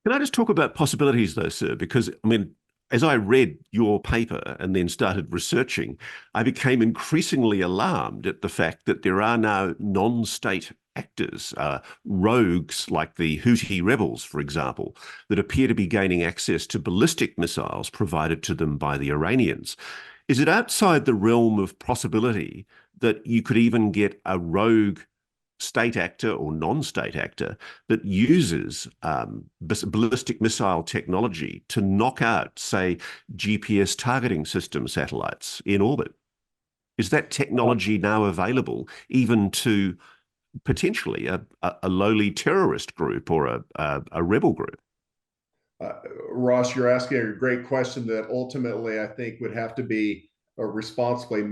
Can I just talk about possibilities, though, sir? Because, I mean, as I read your paper and then started researching, I became increasingly alarmed at the fact that there are now non-state actors, rogues like the Houthi rebels, for example, that appear to be gaining access to ballistic missiles provided to them by the Iranians. Is it outside the realm of possibility that you could even get a rogue state actor or non-state actor that uses ballistic missile technology to knock out, say, GPS targeting system satellites in orbit? Is that technology now available even to potentially a lowly terrorist group or a rebel group? Ross, you're asking a great question that ultimately I think would have to be responsibly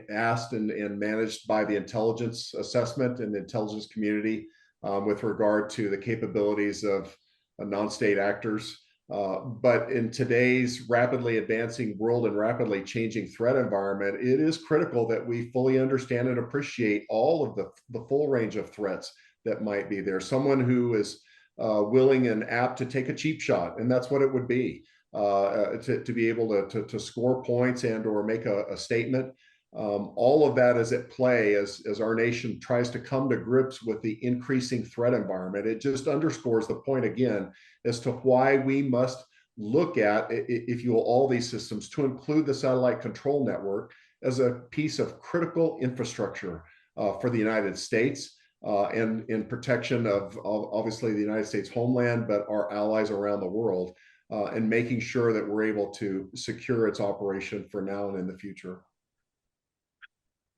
asked and managed by the intelligence assessment and the intelligence community with regard to the capabilities of non-state actors. But in today's rapidly advancing world and rapidly changing threat environment, it is critical that we fully understand and appreciate all of the full range of threats that might be there. Someone who is willing and apt to take a cheap shot, and that's what it would be. To be able to score points and or make a statement. All of that is at play as our nation tries to come to grips with the increasing threat environment. It just underscores the point again as to why we must look at, if you will, all these systems, to include the satellite control network as a piece of critical infrastructure for the United States. And in protection of obviously the United States homeland, but our allies around the world. And making sure that we're able to secure its operation for now and in the future.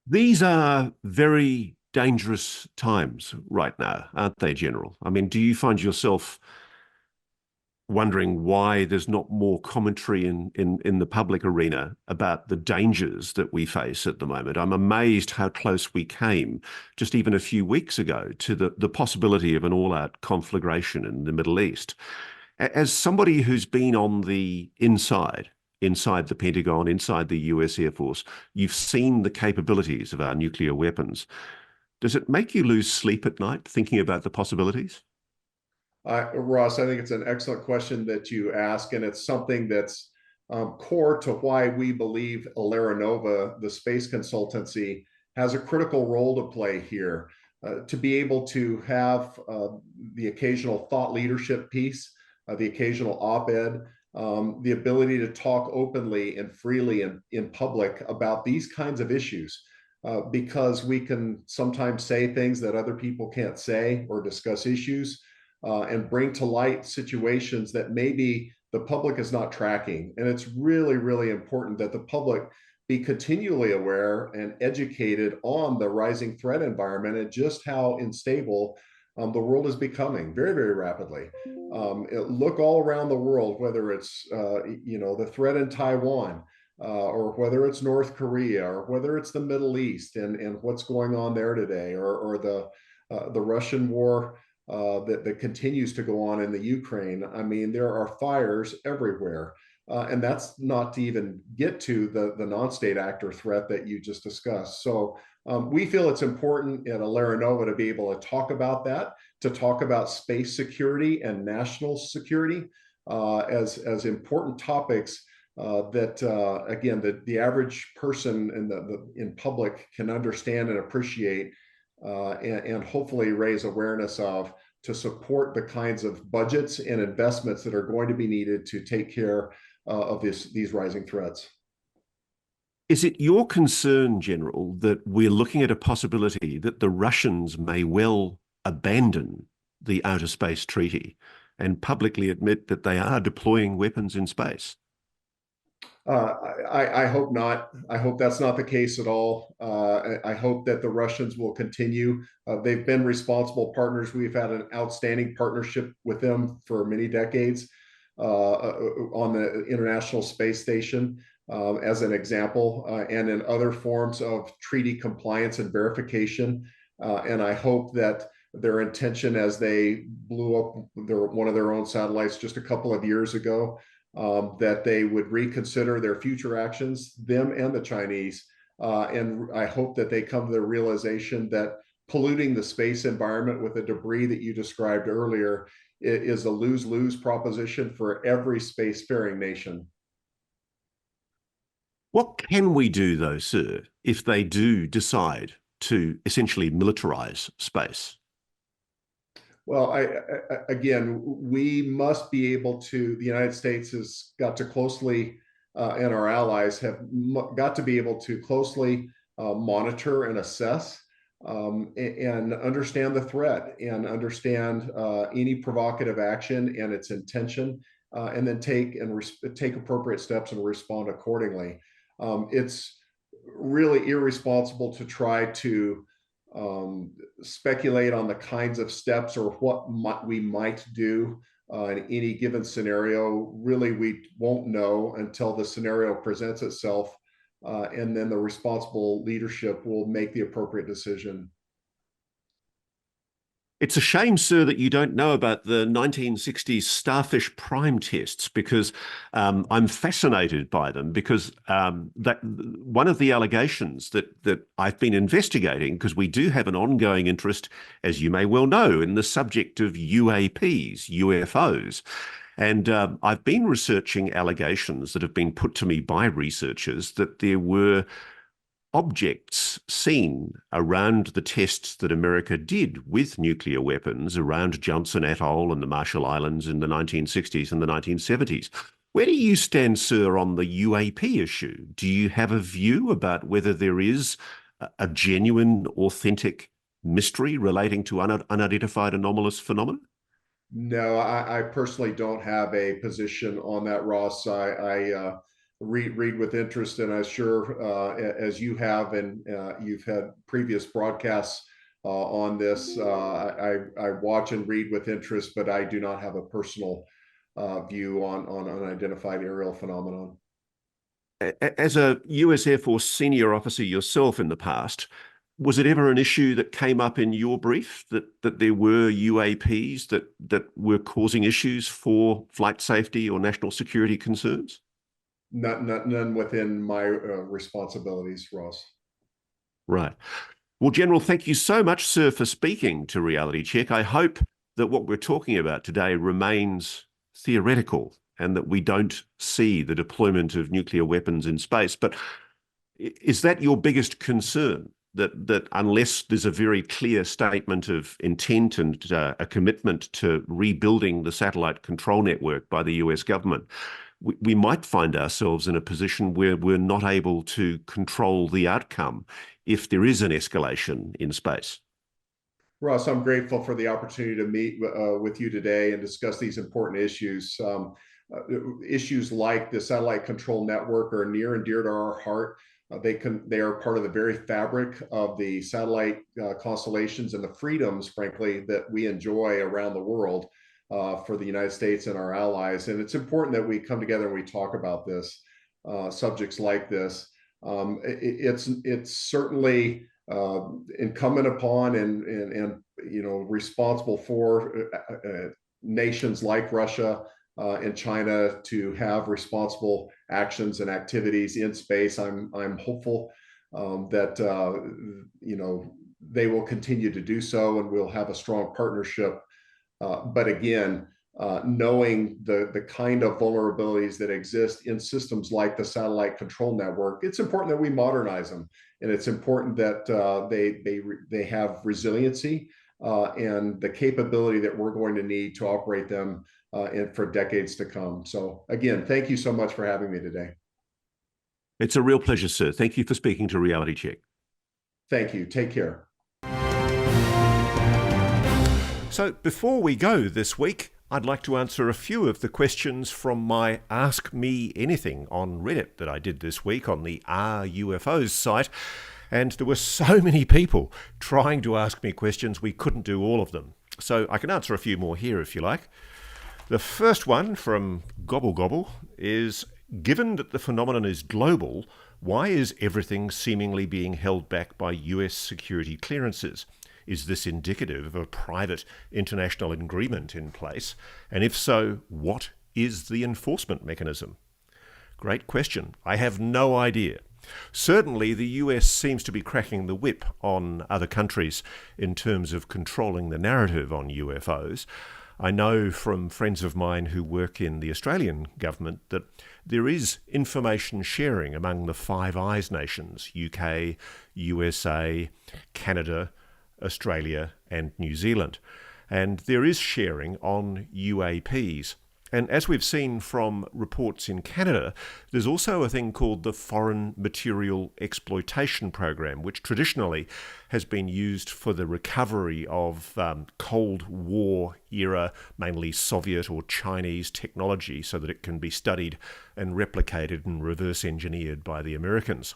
These are very dangerous times right now, aren't they, General? I mean, do you find yourself wondering why there's not more commentary in the public arena about the dangers that we face at the moment? I'm amazed how close we came just even a few weeks ago to the possibility of an all-out conflagration in the Middle East. As somebody who's been on the inside the Pentagon, inside the US Air Force, you've seen the capabilities of our nuclear weapons. Does it make you lose sleep at night thinking about the possibilities? Ross, I think it's an excellent question that you ask, and it's something that's core to why we believe Nova, the space consultancy, has a critical role to play here. To be able to have the occasional thought leadership piece, the occasional op-ed, the ability to talk openly and freely in public about these kinds of issues, because we can sometimes say things that other people can't say or discuss issues, and bring to light situations that maybe the public is not tracking. And it's really, really important that the public be continually aware and educated on the rising threat environment and just how unstable the world is becoming very, very rapidly. Look all around the world, whether it's the threat in Taiwan, or whether it's North Korea, or whether it's the Middle East and what's going on there today, or the Russian war that continues to go on in the Ukraine. I mean, there are fires everywhere. And that's not to even get to the non-state actor threat that you just discussed. So we feel it's important at Nova to be able to talk about that, to talk about space security and national security as important topics that, again, the average person in public can understand and appreciate, and hopefully raise awareness of, to support the kinds of budgets and investments that are going to be needed to take care of these rising threats. Is it your concern, General, that we're looking at a possibility that the Russians may well abandon the Outer Space Treaty and publicly admit that they are deploying weapons in space? I hope not. I hope that's not the case at all. I hope that the Russians will continue. They've been responsible partners. We've had an outstanding partnership with them for many decades on the International Space Station, as an example, and in other forms of treaty compliance and verification. And I hope that their intention, as they blew up one of their own satellites just a couple of years ago, that they would reconsider their future actions, them and the Chinese. And I hope that they come to the realization that polluting the space environment with the debris that you described earlier is a lose-lose proposition for every spacefaring nation. What can we do, though, sir, if they do decide to essentially militarize space? Well, again, we must be able to, the United States has got to closely, and our allies have got to be able to closely monitor and assess, and understand the threat and understand any provocative action and its intention, and then take appropriate steps and respond accordingly. It's really irresponsible to try to speculate on the kinds of steps or what we might do in any given scenario. Really, we won't know until the scenario presents itself, and then the responsible leadership will make the appropriate decision. It's a shame, sir, that you don't know about the 1960s Starfish Prime tests, because I'm fascinated by them, because that one of the allegations that I've been investigating, because we do have an ongoing interest, as you may well know, in the subject of UAPs, UFOs. And I've been researching allegations that have been put to me by researchers that there were objects seen around the tests that America did with nuclear weapons around Johnson Atoll and the Marshall Islands in the 1960s and the 1970s. Where do you stand, sir, on the UAP issue? Do you have a view about whether there is a genuine, authentic mystery relating to unidentified anomalous phenomena? No, I personally don't have a position on that, Ross. I read with interest, and I'm sure, as you have, and you've had previous broadcasts on this. I watch and read with interest, but I do not have a personal view on unidentified aerial phenomenon. As a US Air Force senior officer yourself in the past, was it ever an issue that came up in your brief that there were UAPs that were causing issues for flight safety or national security concerns? None within my responsibilities, Ross. Right. Well, General, thank you so much, sir, for speaking to Reality Check. I hope that what we're talking about today remains theoretical and that we don't see the deployment of nuclear weapons in space. But is that your biggest concern? That unless there's a very clear statement of intent and a commitment to rebuilding the satellite control network by the US government, we might find ourselves in a position where we're not able to control the outcome if there is an escalation in space. Russ, I'm grateful for the opportunity to meet with you today and discuss these important issues. Issues like the satellite control network are near and dear to our heart. They are part of the very fabric of the satellite constellations and the freedoms, frankly, that we enjoy around the world for the United States and our allies. And it's important that we come together and we talk about this, subjects like this. It's certainly incumbent upon and responsible for nations like Russia and China to have responsible actions and activities in space. I'm hopeful that they will continue to do so, and we'll have a strong partnership. But again, knowing the kind of vulnerabilities that exist in systems like the satellite control network, it's important that we modernize them, and it's important that they have resiliency and the capability that we're going to need to operate them and for decades to come. So again, thank you so much for having me today. It's a real pleasure, sir. Thank you for speaking to Reality Check. Thank you. Take care. So before we go this week, I'd like to answer a few of the questions from my Ask Me Anything on Reddit that I did this week on the Are UFOs site. And there were so many people trying to ask me questions, we couldn't do all of them. So I can answer a few more here if you like. The first one from Gobble Gobble is, given that the phenomenon is global, why is everything seemingly being held back by US security clearances? Is this indicative of a private international agreement in place? And if so, what is the enforcement mechanism? Great question. I have no idea. Certainly, the US seems to be cracking the whip on other countries in terms of controlling the narrative on UFOs. I know from friends of mine who work in the Australian government that there is information sharing among the Five Eyes nations, UK, USA, Canada, Australia and New Zealand. And there is sharing on UAPs. And as we've seen from reports in Canada, there's also a thing called the Foreign Material Exploitation Program, which traditionally has been used for the recovery of Cold War era, mainly Soviet or Chinese technology, so that it can be studied and replicated and reverse engineered by the Americans.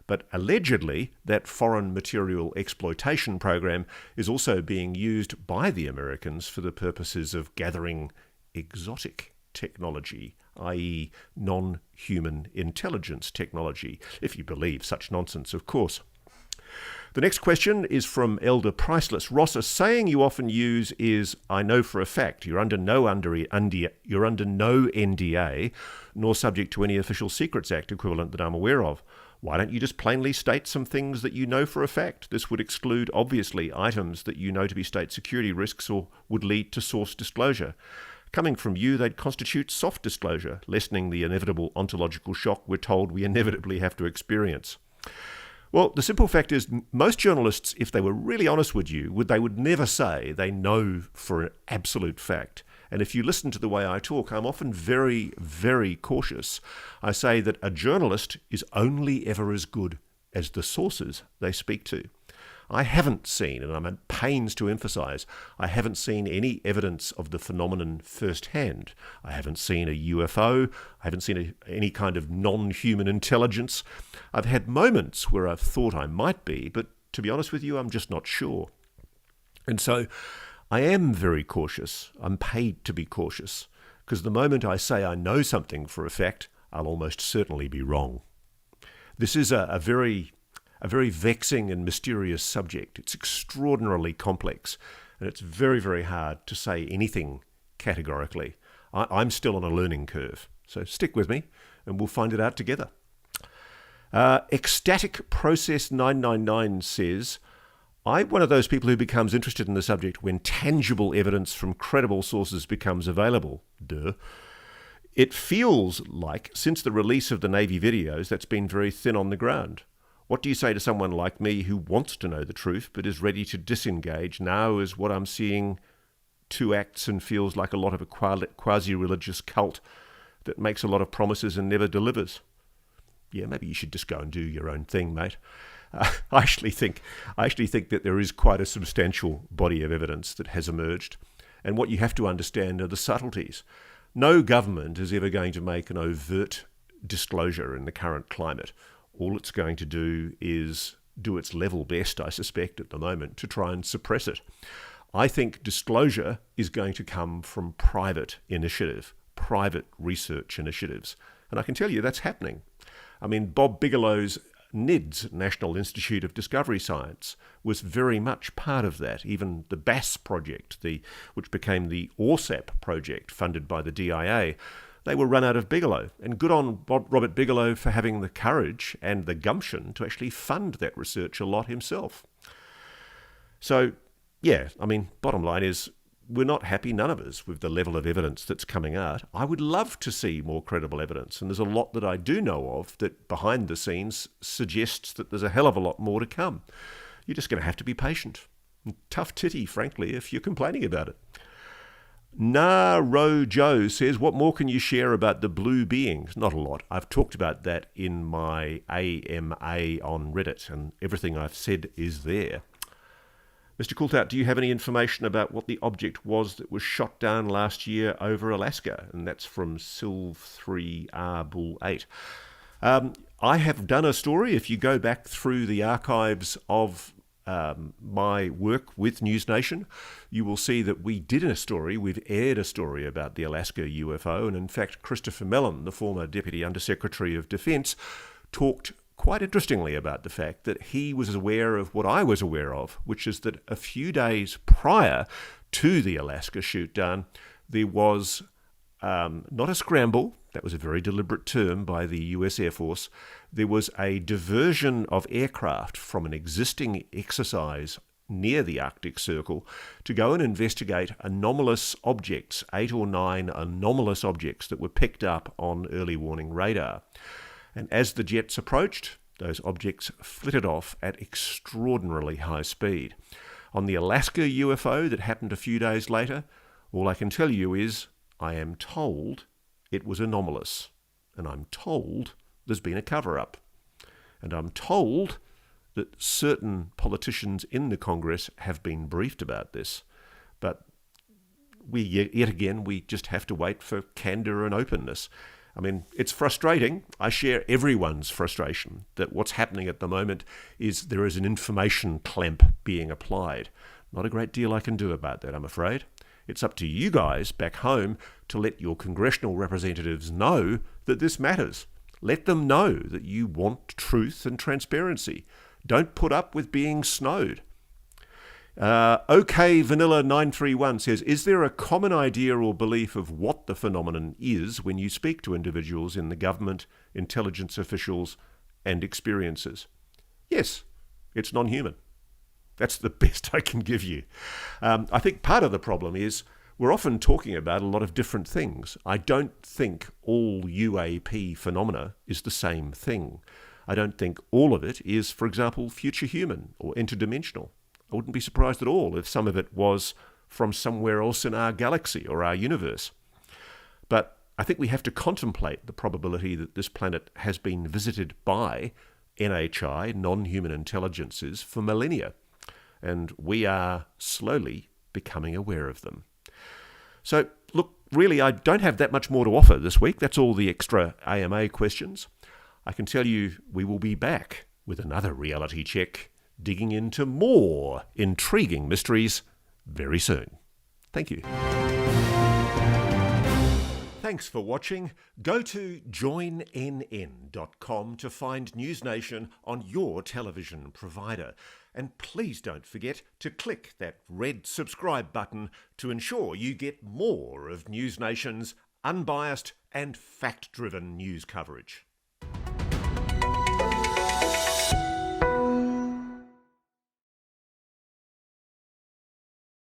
But allegedly, that foreign material exploitation program is also being used by the Americans for the purposes of gathering exotic technology, i.e. non-human intelligence technology, if you believe such nonsense, of course. The next question is from Elder Priceless. Ross, a saying you often use is, I know for a fact, you're under no NDA, nor subject to any Official Secrets Act equivalent that I'm aware of. Why don't you just plainly state some things that you know for a fact? This would exclude, obviously, items that you know to be state security risks or would lead to source disclosure. Coming from you, they'd constitute soft disclosure, lessening the inevitable ontological shock we're told we inevitably have to experience. Well, the simple fact is, most journalists, if they were really honest with you, they would never say they know for an absolute fact. And if you listen to the way I talk, I'm often very, very cautious. I say that a journalist is only ever as good as the sources they speak to. I haven't seen, and I'm at pains to emphasize, I haven't seen any evidence of the phenomenon firsthand. I haven't seen a UFO. I haven't seen any kind of non-human intelligence. I've had moments where I've thought I might be, but to be honest with you, I'm just not sure. And so I am very cautious. I'm paid to be cautious, because the moment I say I know something for a fact, I'll almost certainly be wrong. This is a very vexing and mysterious subject. It's extraordinarily complex, and it's very, very hard to say anything categorically. I'm still on a learning curve, so stick with me, and we'll find it out together. Ecstatic Process 999 says, I'm one of those people who becomes interested in the subject when tangible evidence from credible sources becomes available. Duh. It feels like, since the release of the Navy videos, that's been very thin on the ground. What do you say to someone like me who wants to know the truth but is ready to disengage now as what I'm seeing two acts and feels like a lot of a quasi-religious cult that makes a lot of promises and never delivers? Yeah, maybe you should just go and do your own thing, mate. I actually think that there is quite a substantial body of evidence that has emerged, and what you have to understand are the subtleties. No government is ever going to make an overt disclosure in the current climate. All it's going to do is do its level best, I suspect, at the moment, to try and suppress it. I think disclosure is going to come from private initiative, private research initiatives. And I can tell you that's happening. I mean, Bob Bigelow's NIDS, National Institute of Discovery Science, was very much part of that. Even the BASS project, which became the ORSAP project funded by the DIA, they were run out of Bigelow. And good on Robert Bigelow for having the courage and the gumption to actually fund that research a lot himself. So, yeah, I mean, bottom line is, we're not happy, none of us, with the level of evidence that's coming out. I would love to see more credible evidence, and there's a lot that I do know of that behind the scenes suggests that there's a hell of a lot more to come. You're just going to have to be patient. Tough titty, frankly, if you're complaining about it. Naro Joe says, what more can you share about the blue beings? Not a lot. I've talked about that in my AMA on Reddit, and everything I've said is there. Mr. Coulthart, do you have any information about what the object was that was shot down last year over Alaska? And that's from Silv3R Bull 8. I have done a story. If you go back through the archives of my work with NewsNation, you will see that we did a story, we've aired a story about the Alaska UFO, and in fact Christopher Mellon, the former Deputy Undersecretary of Defence, talked quite interestingly about the fact that he was aware of what I was aware of, which is that a few days prior to the Alaska shoot down, there was not a scramble, that was a very deliberate term by the US Air Force, there was a diversion of aircraft from an existing exercise near the Arctic Circle to go and investigate anomalous objects, 8 or 9 anomalous objects that were picked up on early warning radar. And as the jets approached, those objects flitted off at extraordinarily high speed. On the Alaska UFO that happened a few days later, all I can tell you is I am told it was anomalous. And I'm told there's been a cover-up. And I'm told that certain politicians in the Congress have been briefed about this. But yet again, we just have to wait for candour and openness. I mean, it's frustrating. I share everyone's frustration that what's happening at the moment is there is an information clamp being applied. Not a great deal I can do about that, I'm afraid. It's up to you guys back home to let your congressional representatives know that this matters. Let them know that you want truth and transparency. Don't put up with being snowed. OK Vanilla 931 says, is there a common idea or belief of what the phenomenon is when you speak to individuals in the government, intelligence officials and experiences? Yes, it's non-human. That's the best I can give you. I think part of the problem is we're often talking about a lot of different things. I don't think all UAP phenomena is the same thing. I don't think all of it is, for example, future human or interdimensional. I wouldn't be surprised at all if some of it was from somewhere else in our galaxy or our universe. But I think we have to contemplate the probability that this planet has been visited by NHI, non-human intelligences, for millennia. And we are slowly becoming aware of them. So, look, really, I don't have that much more to offer this week. That's all the extra AMA questions. I can tell you we will be back with another reality check, digging into more intriguing mysteries very soon. Thank you. Thanks for watching. Go to joinnn.com to find NewsNation on your television provider. And please don't forget to click that red subscribe button to ensure you get more of NewsNation's unbiased and fact-driven news coverage.